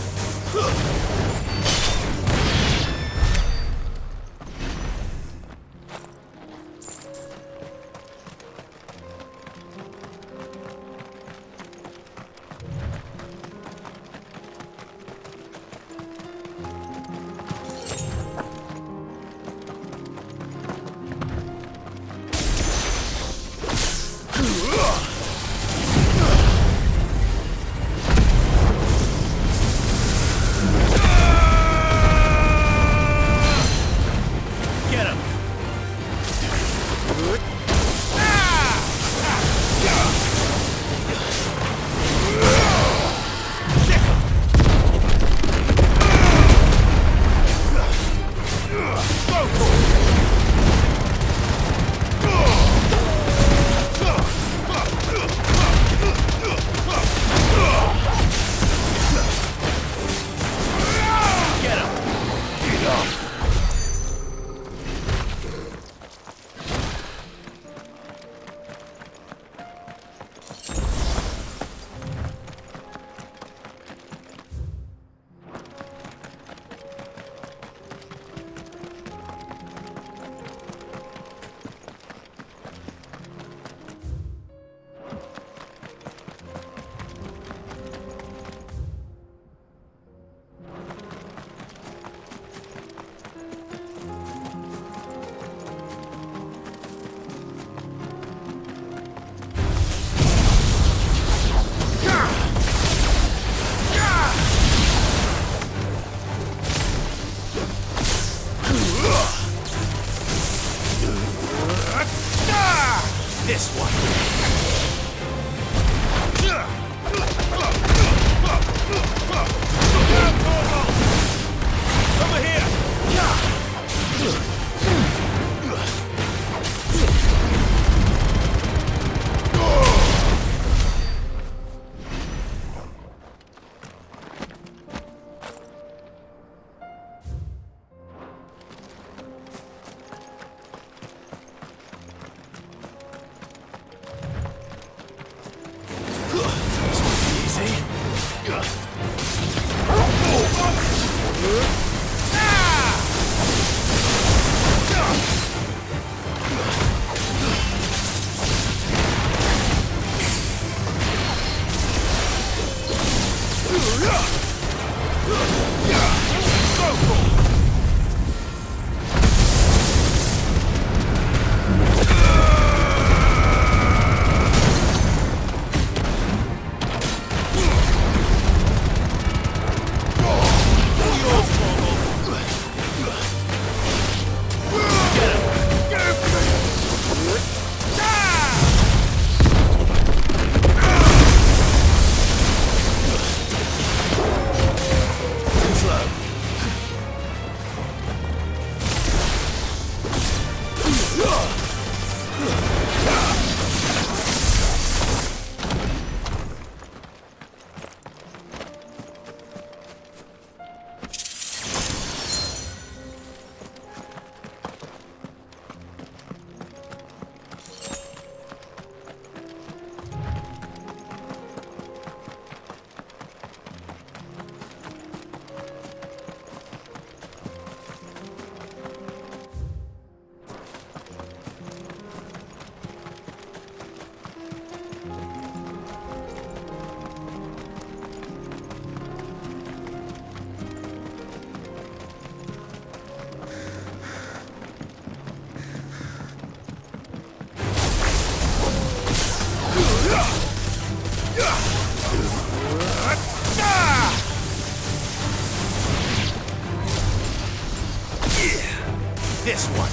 This one.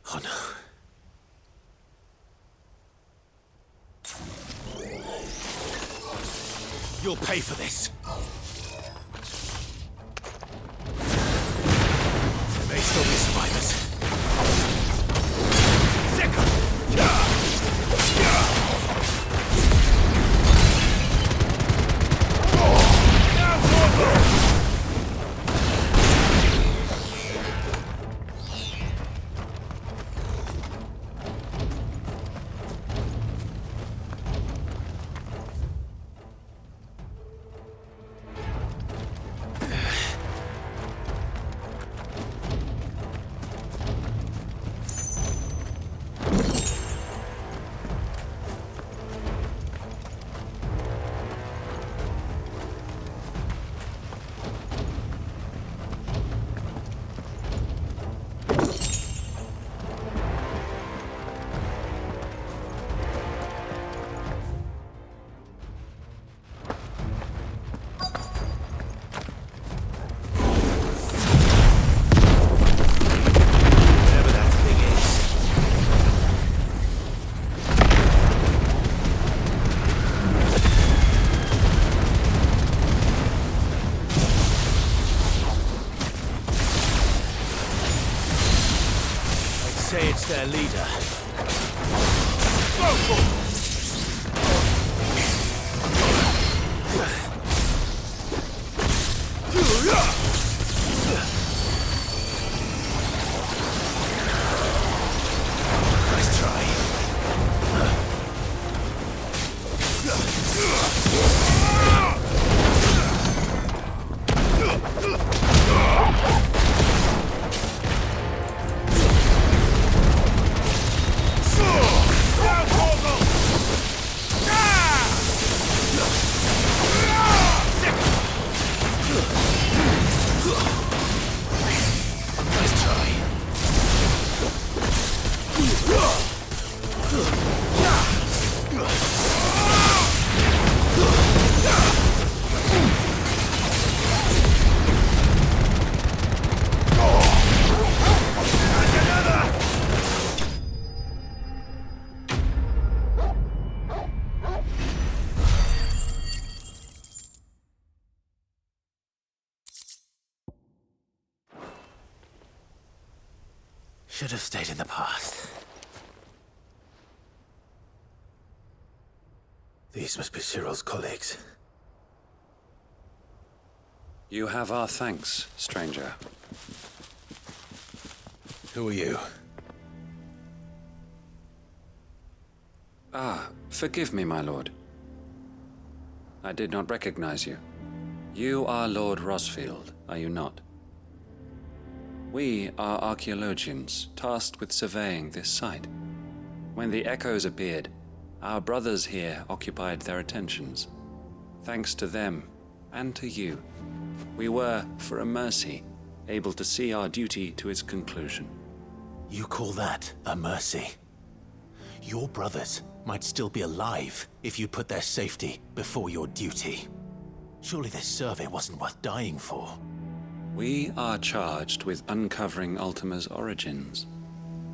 Oh no. You'll pay for this. There may still be survivors. Say it's their leader. Nice try. Should have stayed in the past. These must be Cyril's colleagues. You have our thanks, stranger. Who are you? Ah, forgive me, my lord. I did not recognize you. You are Lord Rosfield, are you not? We are archaeologians tasked with surveying this site. When the echoes appeared, our brothers here occupied their attentions. Thanks to them, and to you, we were, for a mercy, able to see our duty to its conclusion. You call that a mercy? Your brothers might still be alive if you put their safety before your duty. Surely this survey wasn't worth dying for. We are charged with uncovering Ultima's origins.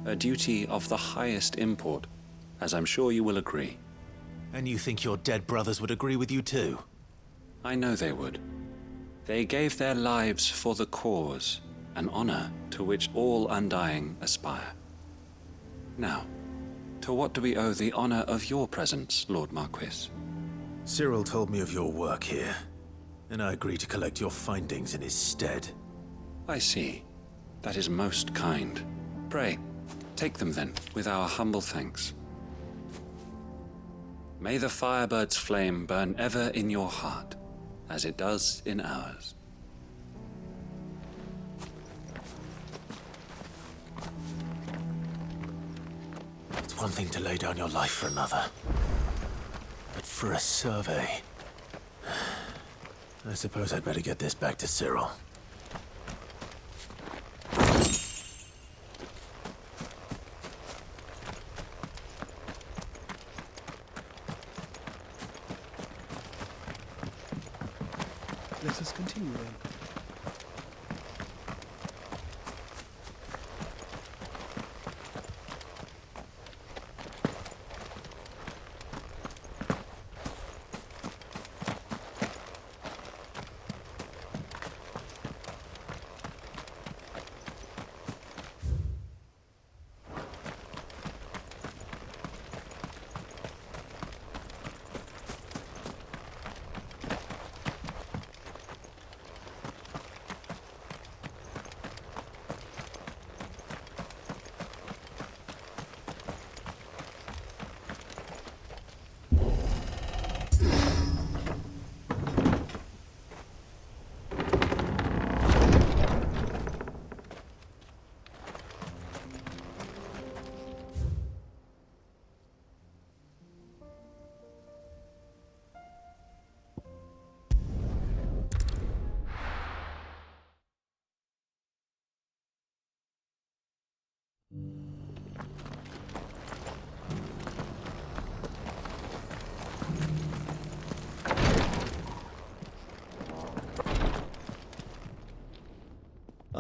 A duty of the highest import, as I'm sure you will agree. And you think your dead brothers would agree with you too? I know they would. They gave their lives for the cause, an honor to which all Undying aspire. Now, to what do we owe the honor of your presence, Lord Marquis? Cyril told me of your work here, and I agreed to collect your findings in his stead. I see. That is most kind. Pray, take them then, with our humble thanks. May the Firebird's flame burn ever in your heart, as it does in ours. It's one thing to lay down your life for another, but for a survey... I suppose I'd better get this back to Cyril. Let us continue then.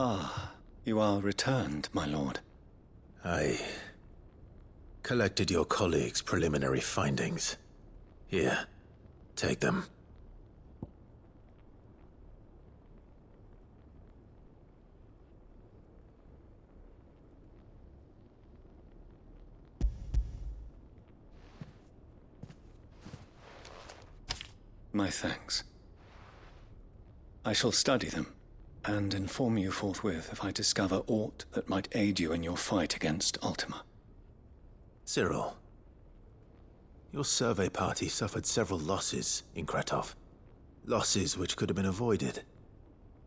Ah, you are returned, my lord. I collected your colleagues' preliminary findings. Here, take them. My thanks. I shall study them, and inform you forthwith if I discover aught that might aid you in your fight against Ultima. Cyril, your survey party suffered several losses in Kretov. Losses which could have been avoided,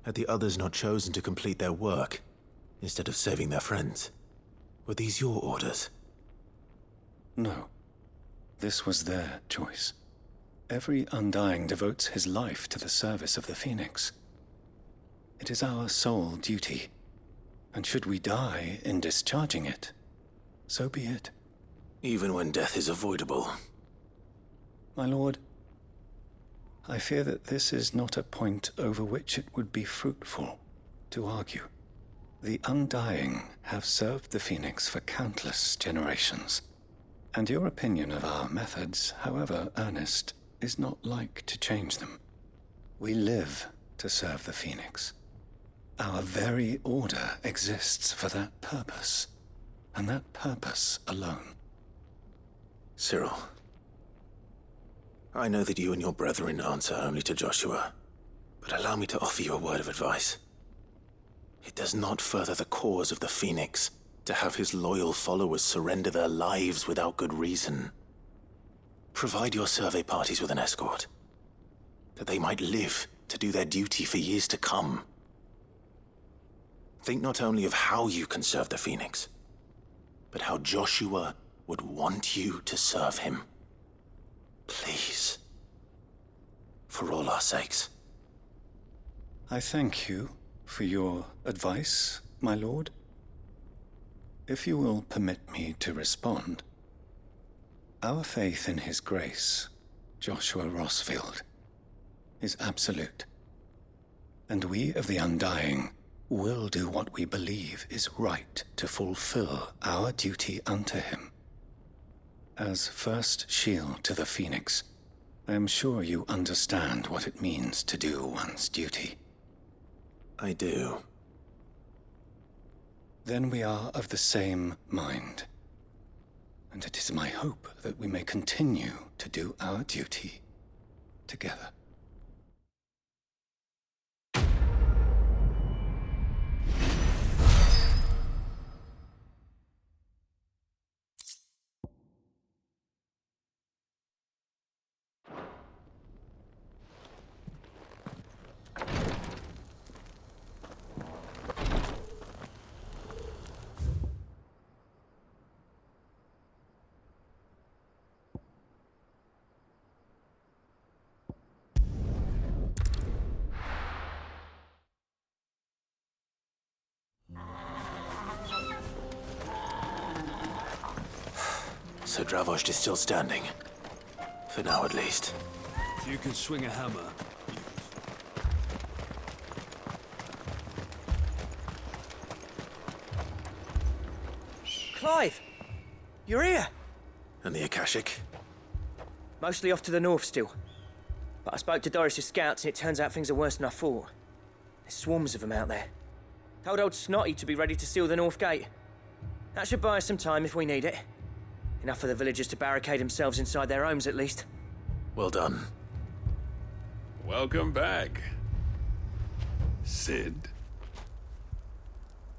had the others not chosen to complete their work, instead of saving their friends. Were these your orders? No. This was their choice. Every Undying devotes his life to the service of the Phoenix. It is our sole duty, and should we die in discharging it, so be it. Even when death is avoidable. My lord, I fear that this is not a point over which it would be fruitful to argue. The Undying have served the Phoenix for countless generations, and your opinion of our methods, however earnest, is not like to change them. We live to serve the Phoenix. Our very order exists for that purpose. and that purpose alone. Cyril, I know that you and your brethren answer only to Joshua, but allow me to offer you a word of advice. It does not further the cause of the Phoenix to have his loyal followers surrender their lives without good reason. Provide your survey parties with an escort, that they might live to do their duty for years to come. Think not only of how you can serve the Phoenix, but how Joshua would want you to serve him. Please. For all our sakes. I thank you for your advice, my lord. If you will permit me to respond, our faith in his grace, Joshua Rossfield, is absolute. And we of the Undying will do what we believe is right to fulfill our duty unto him. As first shield to the Phoenix, I am sure you understand what it means to do one's duty. I do. Then we are of the same mind. And it is my hope that we may continue to do our duty together. So Dravost is still standing. For now, at least. If you can swing a hammer. Clive! You're here! And the Akashic? Mostly off to the north still. But I spoke to Doris's scouts and it turns out things are worse than I thought. There's swarms of them out there. Told old Snotty to be ready to seal the north gate. That should buy us some time if we need it. Enough for the villagers to barricade themselves inside their homes, at least. Well done. Welcome back, Sid.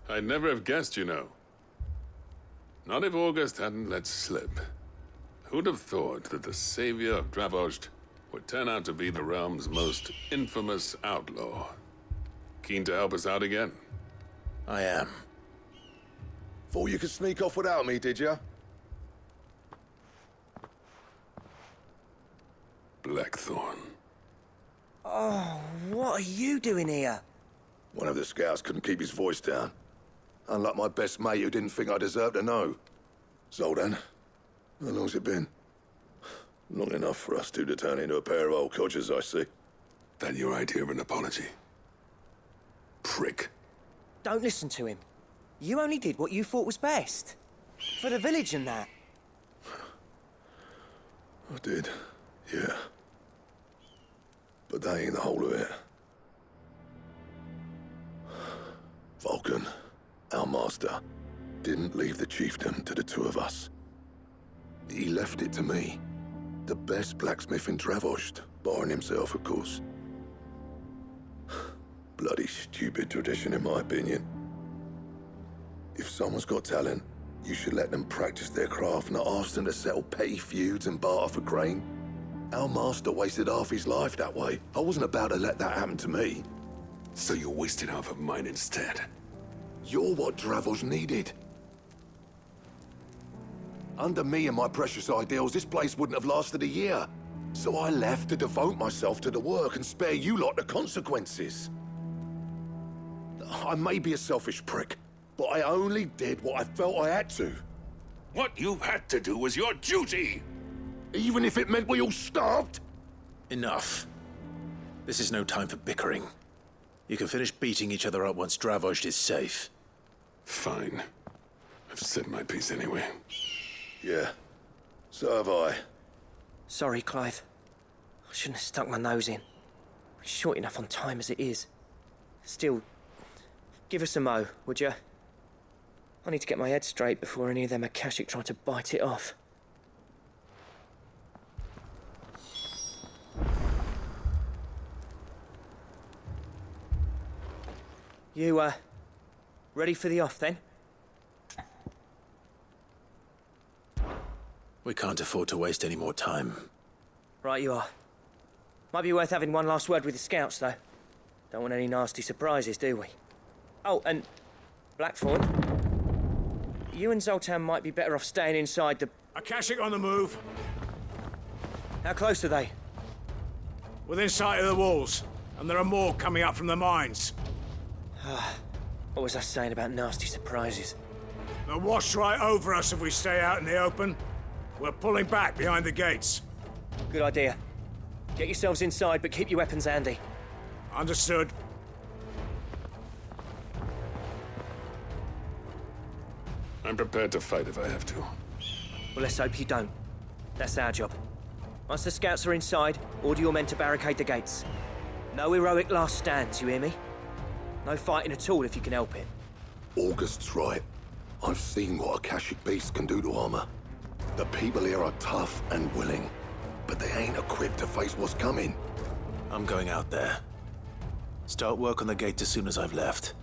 I'd never have guessed, you know. Not if August hadn't let slip. Who'd have thought that the savior of Dravost would turn out to be the realm's most infamous outlaw? Keen to help us out again? I am. Thought you could sneak off without me, did you? Blackthorn. Oh, what are you doing here? One of the scouts couldn't keep his voice down. Unlike my best mate who didn't think I deserved to know. Zoltan, how long's it been? Long enough for us two to turn into a pair of old codgers, I see. That your idea of an apology? Prick. Don't listen to him. You only did what you thought was best. For the village and that. I did, yeah. But that ain't the whole of it. Vulcan, our master, didn't leave the chiefdom to the two of us. He left it to me. The best blacksmith in Dravost, barring himself, of course. Bloody stupid tradition, in my opinion. If someone's got talent, you should let them practice their craft, not ask them to settle petty feuds and barter for grain. Our master wasted half his life that way. I wasn't about to let that happen to me. So you wasted half of mine instead? You're what Dravost needed. Under me and my precious ideals, this place wouldn't have lasted a year. So I left to devote myself to the work and spare you lot the consequences. I may be a selfish prick, but I only did what I felt I had to. What you had to do was your duty! Even if it meant we all starved? Enough. This is no time for bickering. You can finish beating each other up once Dravost is safe. Fine. I've said my piece anyway. Yeah. So have I. Sorry, Clive. I shouldn't have stuck my nose in. We're short enough on time as it is. Still, give us a mo, would you? I need to get my head straight before any of them Akashic try to bite it off. You, ready for the off, then? We can't afford to waste any more time. Right you are. Might be worth having one last word with the scouts, though. Don't want any nasty surprises, do we? Oh, and Blackthorn, you and Zoltan might be better off staying inside the... Akashic on the move. How close are they? Within sight of the walls, and there are more coming up from the mines. What was I saying about nasty surprises? They'll wash right over us if we stay out in the open. We're pulling back behind the gates. Good idea. Get yourselves inside, but keep your weapons handy. Understood. I'm prepared to fight if I have to. Well, let's hope you don't. That's our job. Once the scouts are inside, order your men to barricade the gates. No heroic last stands, you hear me? No fighting at all if you can help it. August's right. I've seen what Akashic beasts can do to armor. The people here are tough and willing, but they ain't equipped to face what's coming. I'm going out there. Start work on the gate as soon as I've left.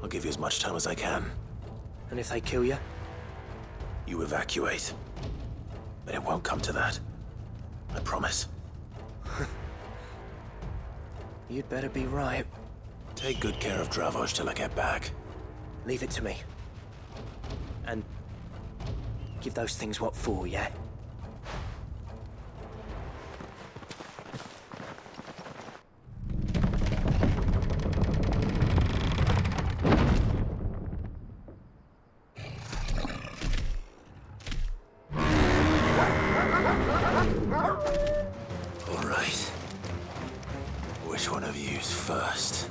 I'll give you as much time as I can. And if they kill you? You evacuate. But it won't come to that. I promise. You'd better be right. Take good care of Dravoj till I get back. Leave it to me. And give those things what for, yeah? All right. Which one of you's first?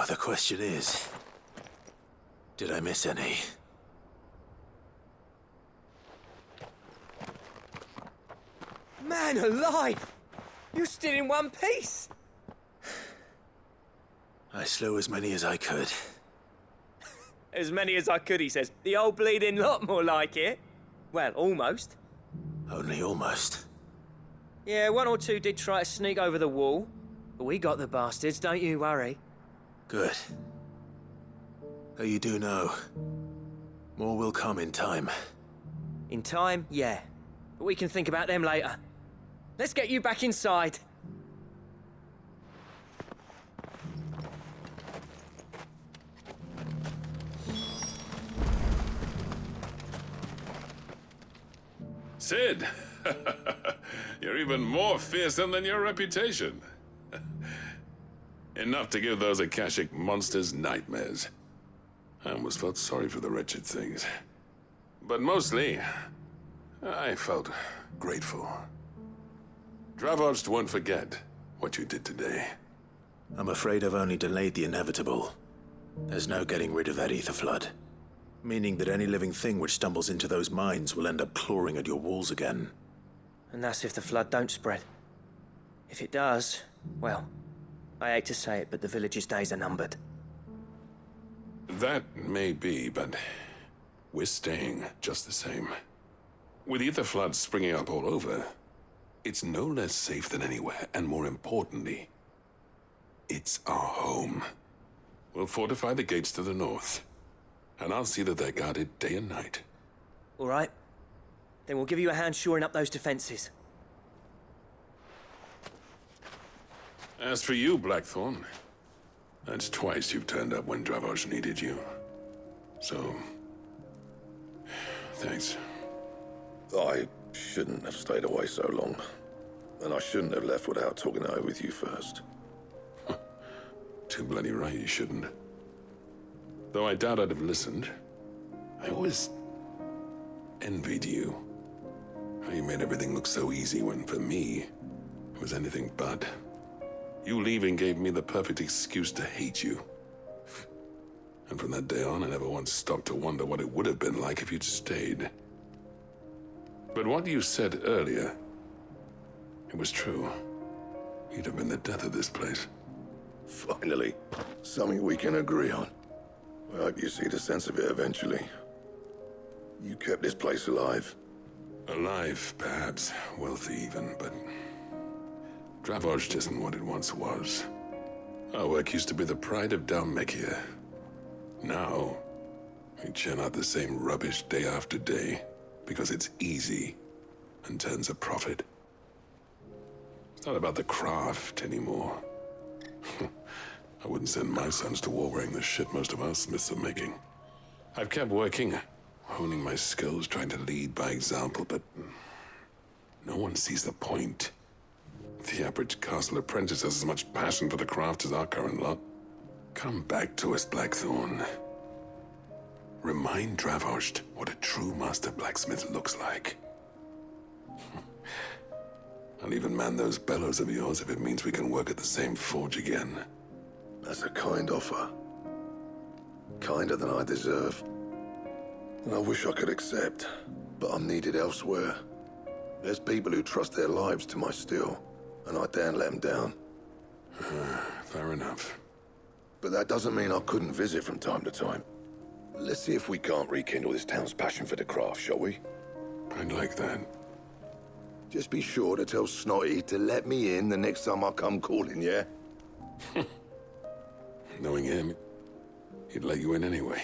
The question is, did I miss any? Man alive! You're still in one piece! I slew as many as I could. As many as I could, he says. The old bleeding lot, more like it. Well, almost. Only almost. Yeah, one or two did try to sneak over the wall. But we got the bastards, don't you worry. Good. Though you do know, more will come in time. In time, yeah. But we can think about them later. Let's get you back inside. Sid! You're even more fearsome than your reputation. Enough to give those Akashic monsters nightmares. I almost felt sorry for the wretched things. But mostly, I felt grateful. Dravoged won't forget what you did today. I'm afraid I've only delayed the inevitable. There's no getting rid of that ether flood. Meaning that any living thing which stumbles into those mines will end up clawing at your walls again. And that's if the flood don't spread. If it does, well, I hate to say it, but the village's days are numbered. That may be, but we're staying just the same. With ether floods springing up all over, it's no less safe than anywhere, and more importantly, it's our home. We'll fortify the gates to the north, and I'll see that they're guarded day and night. All right. Then we'll give you a hand shoring up those defenses. As for you, Blackthorn, that's twice you've turned up when Dravos needed you. So, thanks. I shouldn't have stayed away so long. And I shouldn't have left without talking it over with you first. Too bloody right you shouldn't. Though I doubt I'd have listened. I always envied you. How you made everything look so easy when, for me, it was anything but. You leaving gave me the perfect excuse to hate you. And from that day on, I never once stopped to wonder what it would have been like if you'd stayed. But what you said earlier, it was true. You'd have been the death of this place. Finally, something we can agree on. I hope you see the sense of it eventually. You kept this place alive. Alive, perhaps. Wealthy even, but Dravoged isn't what it once was. Our work used to be the pride of Dalmekia. Now, we churn out the same rubbish day after day because it's easy and turns a profit. It's not about the craft anymore. I wouldn't send my sons to war wearing the shit most of our smiths are making. I've kept working, honing my skills, trying to lead by example, but no one sees the point. The average castle apprentice has as much passion for the craft as our current lot. Come back to us, Blackthorn. Remind Dravoged what a true master blacksmith looks like. I'll even man those bellows of yours if it means we can work at the same forge again. That's a kind offer. Kinder than I deserve. And I wish I could accept, but I'm needed elsewhere. There's people who trust their lives to my steel, and I daren't let them down. Fair enough. But that doesn't mean I couldn't visit from time to time. Let's see if we can't rekindle this town's passion for the craft, shall we? I'd like that. Just be sure to tell Snotty to let me in the next time I come calling, yeah? Knowing him, he'd let you in anyway.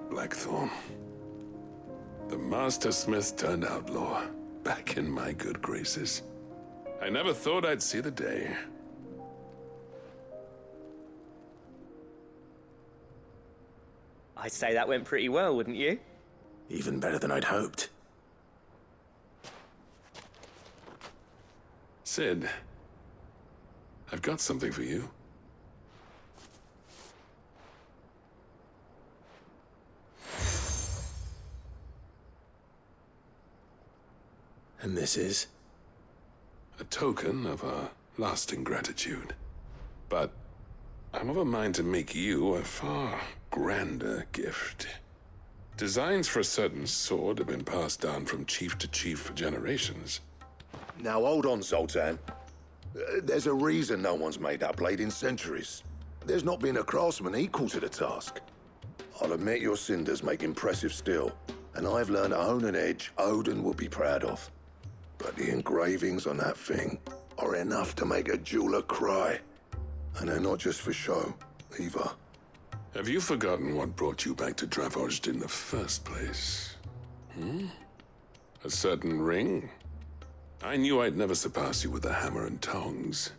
Blackthorn. The Master Smith turned outlaw, back in my good graces. I never thought I'd see the day. I'd say that went pretty well, wouldn't you? Even better than I'd hoped. Sid, I've got something for you. And this is? A token of our lasting gratitude. But I'm of a mind to make you a far grander gift. Designs for a certain sword have been passed down from chief to chief for generations. Now hold on, Zoltan. There's a reason no one's made that blade in centuries. There's not been a craftsman equal to the task. I'll admit your cinders make impressive steel, and I've learned to own an edge Odin will be proud of. But the engravings on that thing are enough to make a jeweler cry. And they're not just for show, either. Have you forgotten what brought you back to Dravozd in the first place? A certain ring? I knew I'd never surpass you with the hammer and tongs.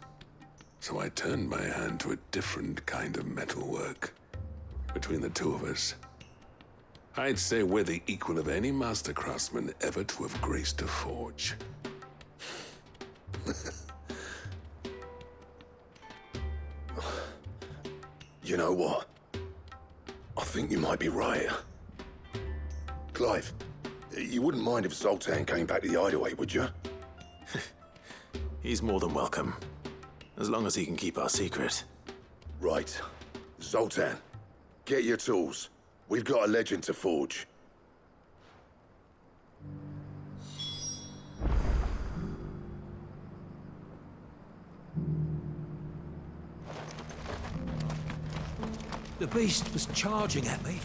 So I turned my hand to a different kind of metalwork. Between the two of us, I'd say we're the equal of any master craftsman ever to have graced a forge. You know what? I think you might be right. Clive, you wouldn't mind if Zoltan came back to the Hideaway, would you? He's more than welcome. As long as he can keep our secret. Right. Zoltan, get your tools. We've got a legend to forge. The beast was charging at me.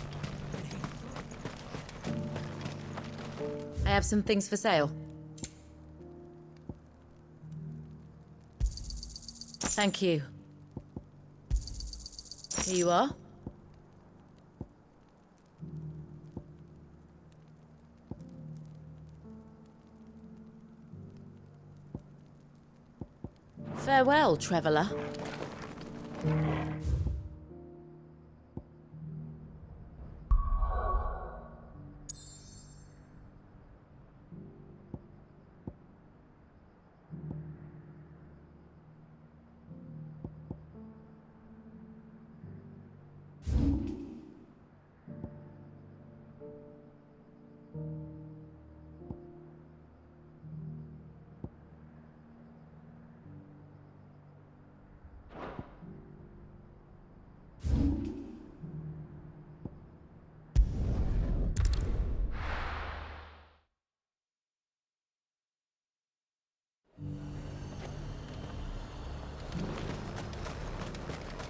I have some things for sale. Thank you. Here you are. Farewell, traveller.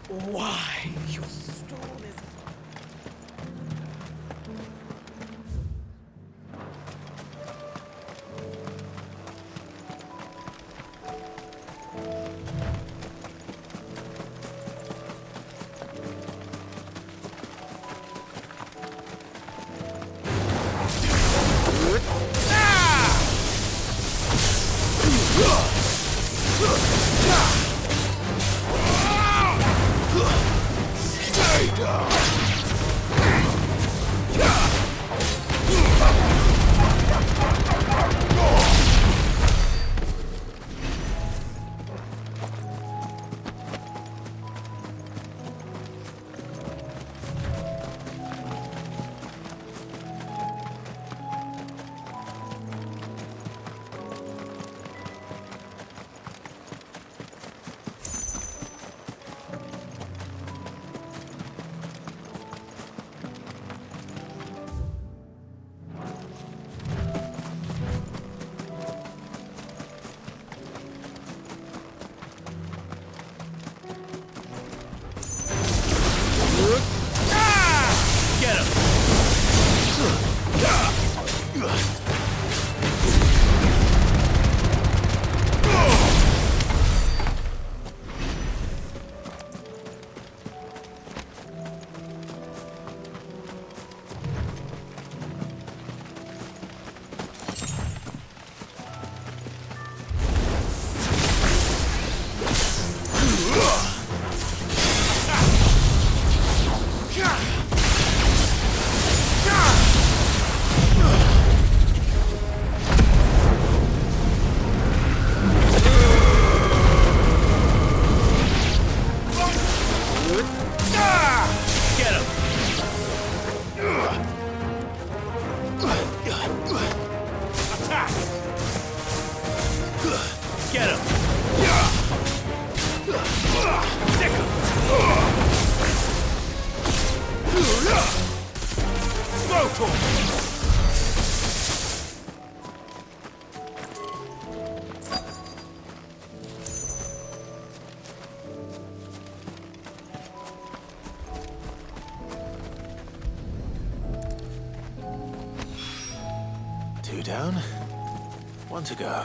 Why? Your storm is... Stay down! Two down, one to go.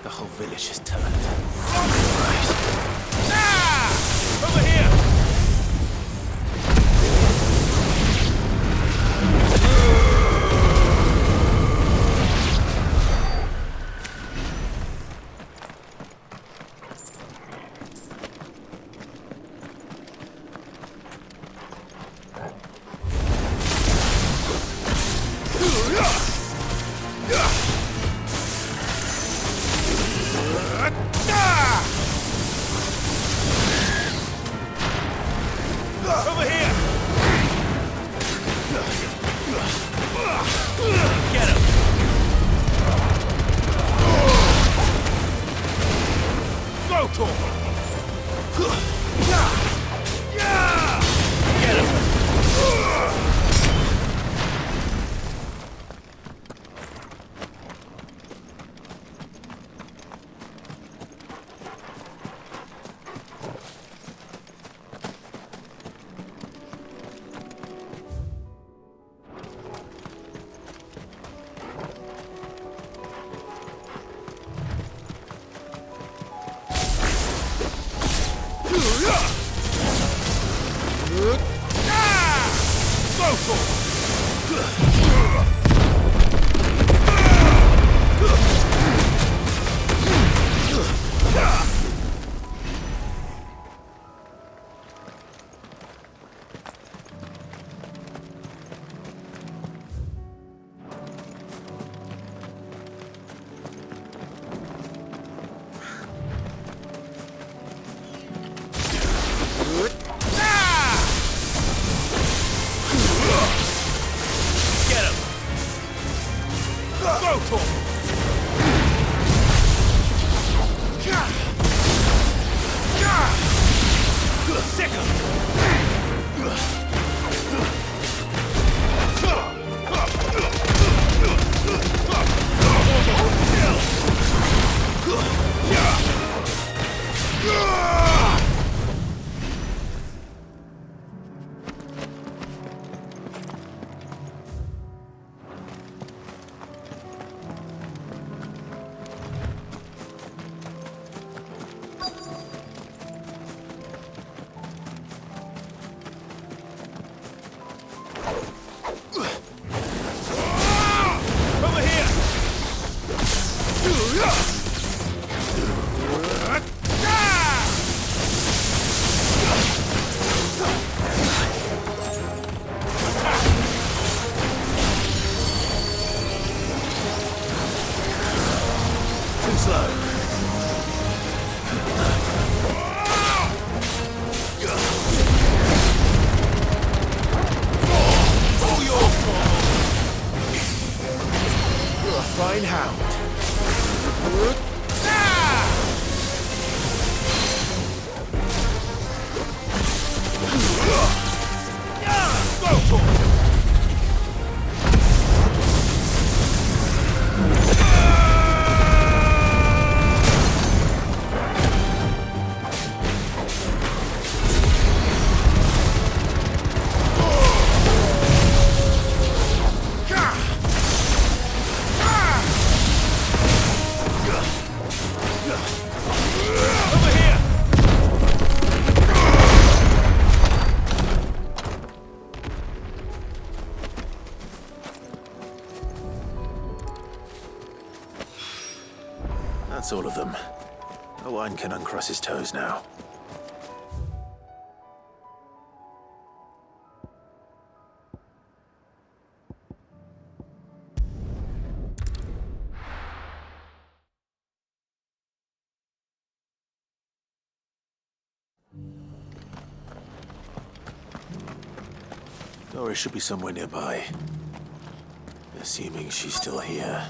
The whole village has turned. Over here! That's all of them. Owain can uncross his toes now. Doris should be somewhere nearby. Assuming she's still here.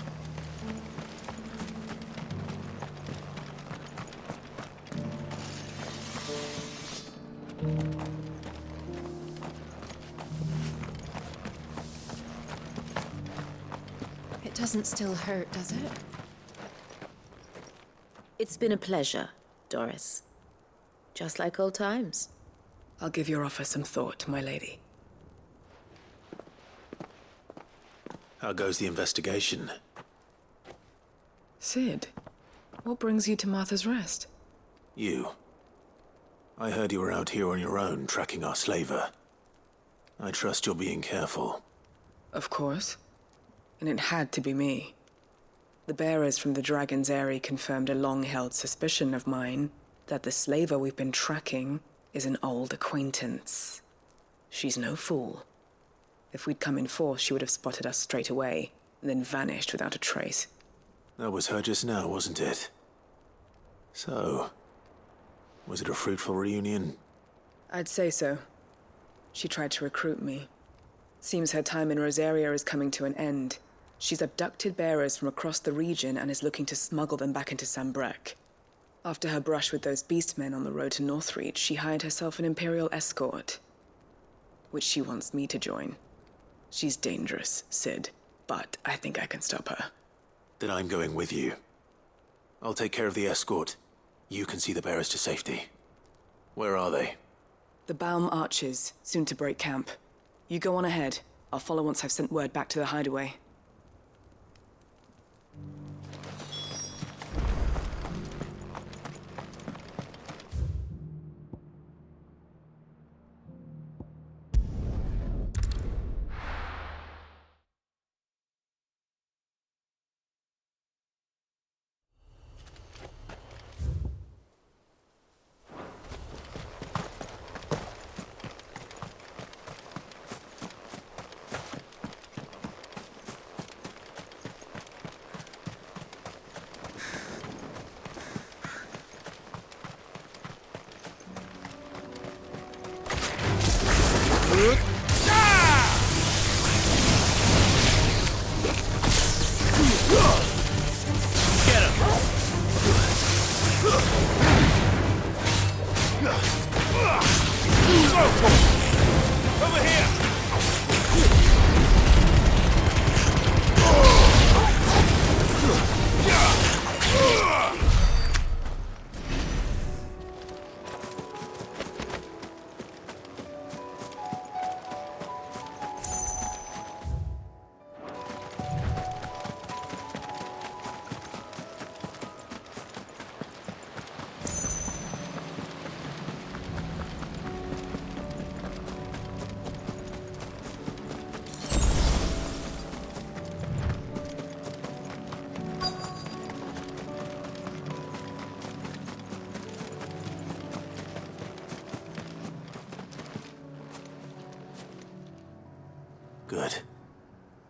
It doesn't still hurt, does it? It's been a pleasure, Doris. Just like old times. I'll give your offer some thought, my lady. How goes the investigation? Sid, what brings you to Martha's Rest? You. I heard you were out here on your own, tracking our slaver. I trust you're being careful. Of course. And it had to be me. The bearers from the Dragon's Eyrie confirmed a long-held suspicion of mine that the slaver we've been tracking is an old acquaintance. She's no fool. If we'd come in force, she would have spotted us straight away, and then vanished without a trace. That was her just now, wasn't it? So, was it a fruitful reunion? I'd say so. She tried to recruit me. Seems her time in Rosaria is coming to an end. She's abducted bearers from across the region and is looking to smuggle them back into Sambrec. After her brush with those beastmen on the road to Northreach, she hired herself an Imperial escort, which she wants me to join. She's dangerous, Sid, but I think I can stop her. Then I'm going with you. I'll take care of the escort. You can see the bearers to safety. Where are they? The Baum Archers, soon to break camp. You go on ahead. I'll follow once I've sent word back to the hideaway. Good.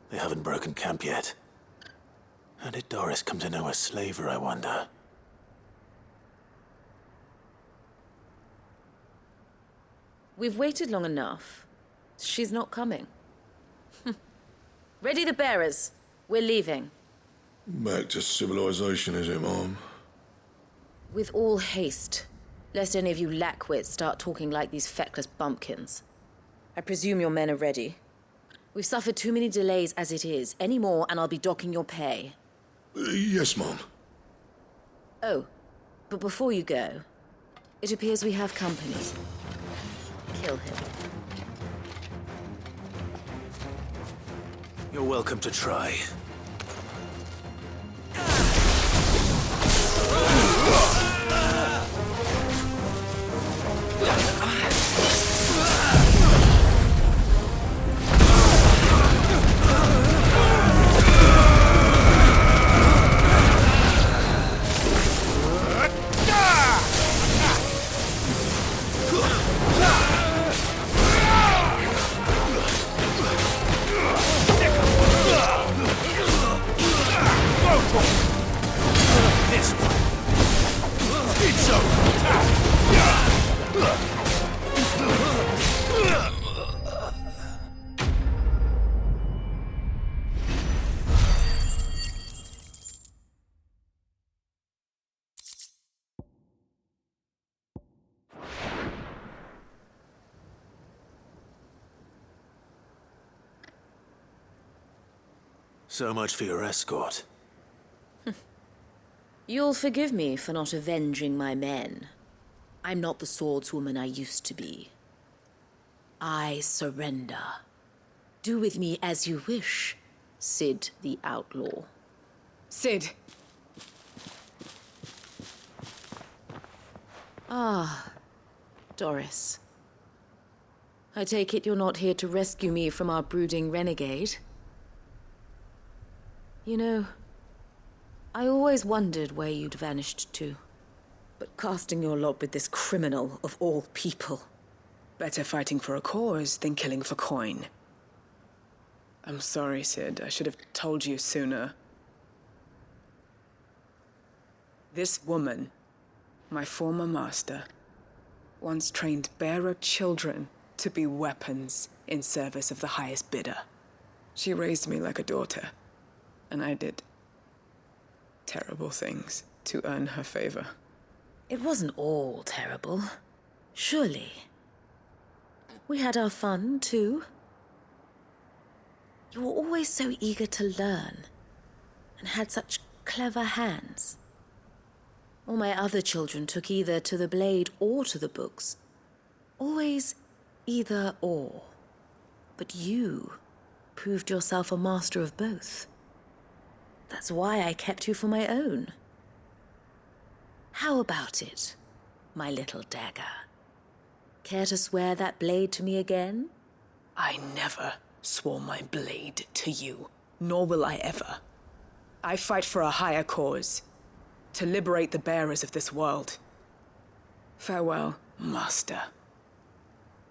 They haven't broken camp yet. How did Doris come to know a slaver, I wonder? We've waited long enough. She's not coming. Ready the bearers. We're leaving. Back to civilization, is it, Mom? With all haste, lest any of you lackwits start talking like these feckless bumpkins. I presume your men are ready. We've suffered too many delays as it is. Any more, and I'll be docking your pay. Yes, Mom. Oh, but before you go, it appears we have company. Kill him. You're welcome to try. So much for your escort. You'll forgive me for not avenging my men. I'm not the swordswoman I used to be. I surrender. Do with me as you wish, Sid the Outlaw. Sid! Ah, Doris. I take it you're not here to rescue me from our brooding renegade? You know, I always wondered where you'd vanished to. But casting your lot with this criminal of all people... Better fighting for a cause than killing for coin. I'm sorry, Sid. I should have told you sooner. This woman, my former master, once trained bearer children to be weapons in service of the highest bidder. She raised me like a daughter, and I did terrible things to earn her favor. It wasn't all terrible, surely. We had our fun, too. You were always so eager to learn, and had such clever hands. All my other children took either to the blade or to the books. Always either or. But you proved yourself a master of both. That's why I kept you for my own. How about it, my little dagger? Care to swear that blade to me again? I never swore my blade to you, nor will I ever. I fight for a higher cause, to liberate the bearers of this world. Farewell, Master.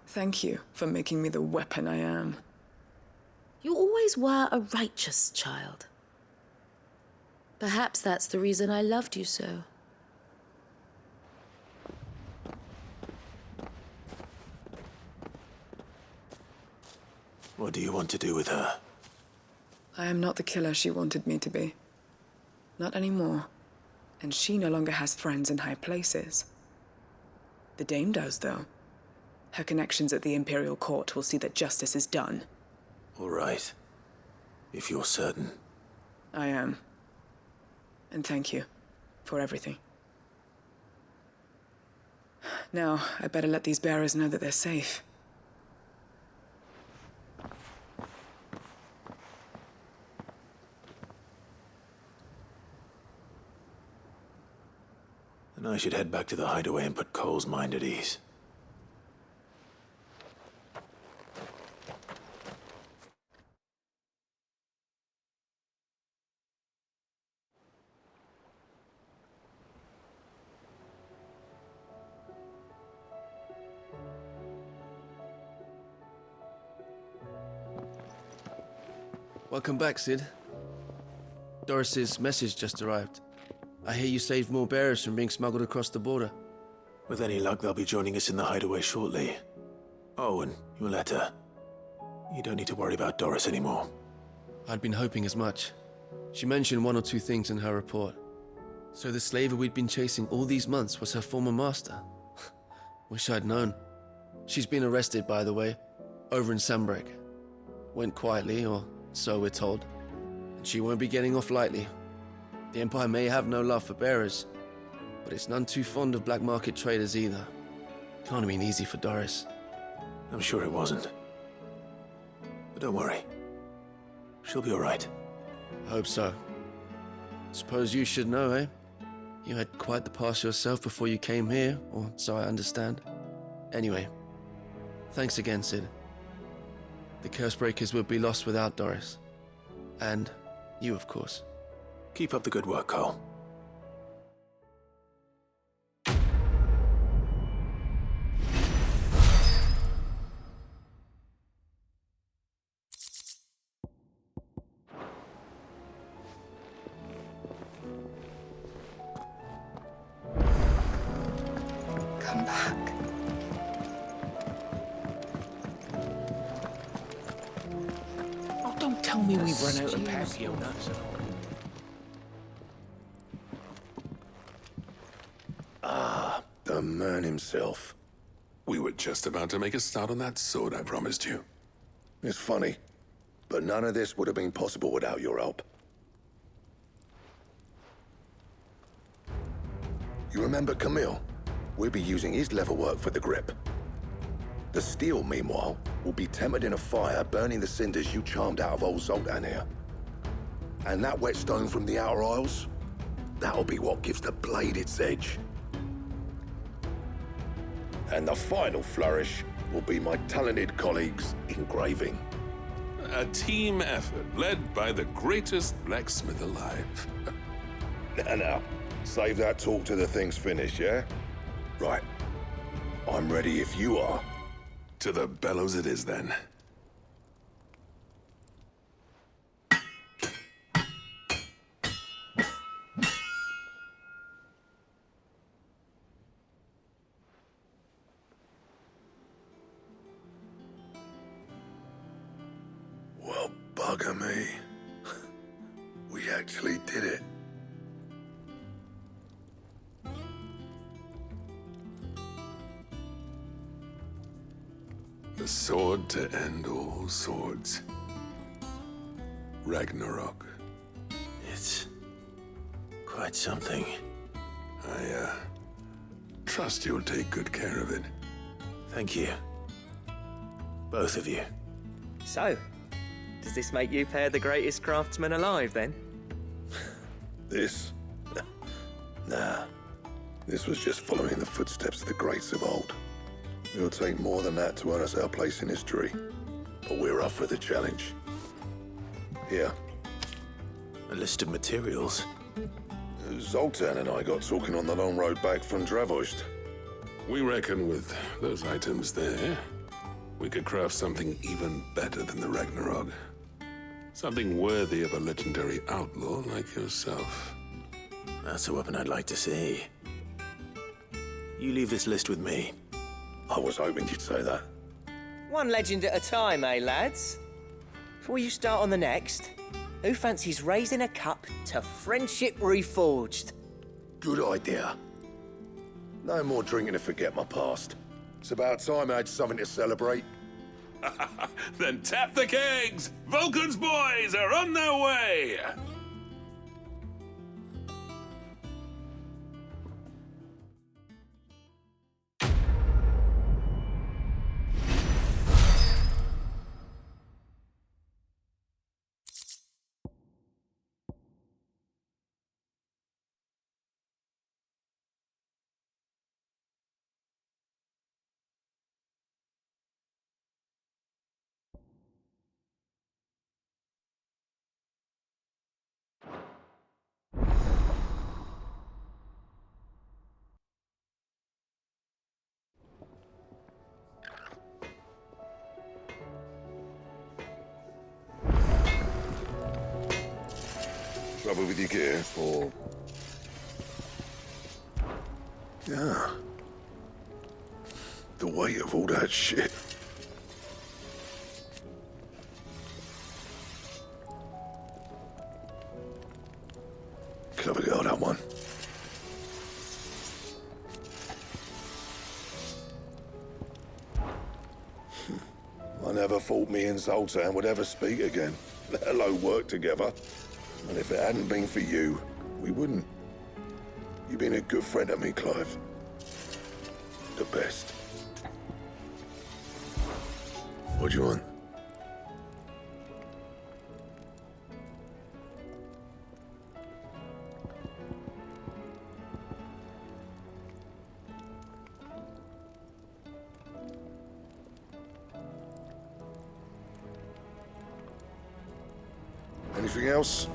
Thank you for making me the weapon I am. You always were a righteous child. Perhaps that's the reason I loved you so. What do you want to do with her? I am not the killer she wanted me to be. Not anymore. And she no longer has friends in high places. The Dame does, though. Her connections at the Imperial Court will see that justice is done. All right. If you're certain. I am. And thank you for everything. Now, I better let these bearers know that they're safe. And I should head back to the hideaway and put Cole's mind at ease. Welcome back, Sid. Doris's message just arrived. I hear you saved more bearers from being smuggled across the border. With any luck, they'll be joining us in the hideaway shortly. Oh, and your letter. You don't need to worry about Doris anymore. I'd been hoping as much. She mentioned one or two things in her report. So the slaver we'd been chasing all these months was her former master. Wish I'd known. She's been arrested, by the way, over in Sambrek. Went quietly, or so we're told. And she won't be getting off lightly. The Empire may have no love for bearers, but it's none too fond of black market traders either. Can't have been easy for Doris. I'm sure it wasn't. But don't worry. She'll be all right. I hope so. Suppose you should know, eh? You had quite the past yourself before you came here, or so I understand. Anyway, thanks again, Sid. The Cursebreakers would be lost without Doris. And you, of course. Keep up the good work, Cole. Come back. tell me we've run out of papio nuts. Ah, the man himself. We were just about to make a start on that sword I promised you. It's funny, but none of this would have been possible without your help. You remember Camille? We'll be using his leatherwork for the grip. The steel, meanwhile, will be tempered in a fire, burning the cinders you charmed out of old Zoltan here. And that whetstone from the Outer Isles, that'll be what gives the blade its edge. And the final flourish will be my talented colleagues' engraving. A team effort led by the greatest blacksmith alive. Now, save that talk till the thing's finished, yeah? Right. I'm ready if you are. To the bellows it is, then. Well, bugger me. We actually did it. The sword to end all swords. Ragnarok. It's quite something. I trust you'll take good care of it. Thank you. Both of you. So, does this make you pair the greatest craftsman alive, then? This? Nah. This was just following the footsteps of the greats of old. It'll take more than that to earn us our place in history. But we're up for the challenge. Here. A list of materials. Zoltan and I got talking on the long road back from Dravost. We reckon with those items there, we could craft something even better than the Ragnarok. Something worthy of a legendary outlaw like yourself. That's a weapon I'd like to see. You leave this list with me. I was hoping you'd say that. One legend at a time, eh, lads? Before you start on the next, who fancies raising a cup to friendship reforged? Good idea. No more drinking to forget my past. It's about time I had something to celebrate. Then tap the kegs! Vulcan's boys are on their way! Trouble with your gear, or... Yeah. The weight of all that shit. Clever girl, that one. I never thought me and Zoltan would ever speak again, let alone work together. And if it hadn't been for you, we wouldn't. You've been a good friend to me, Clive. The best. What do you want? Anything else?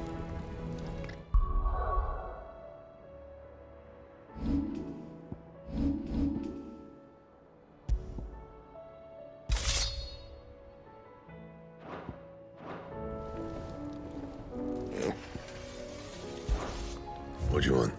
What do you want?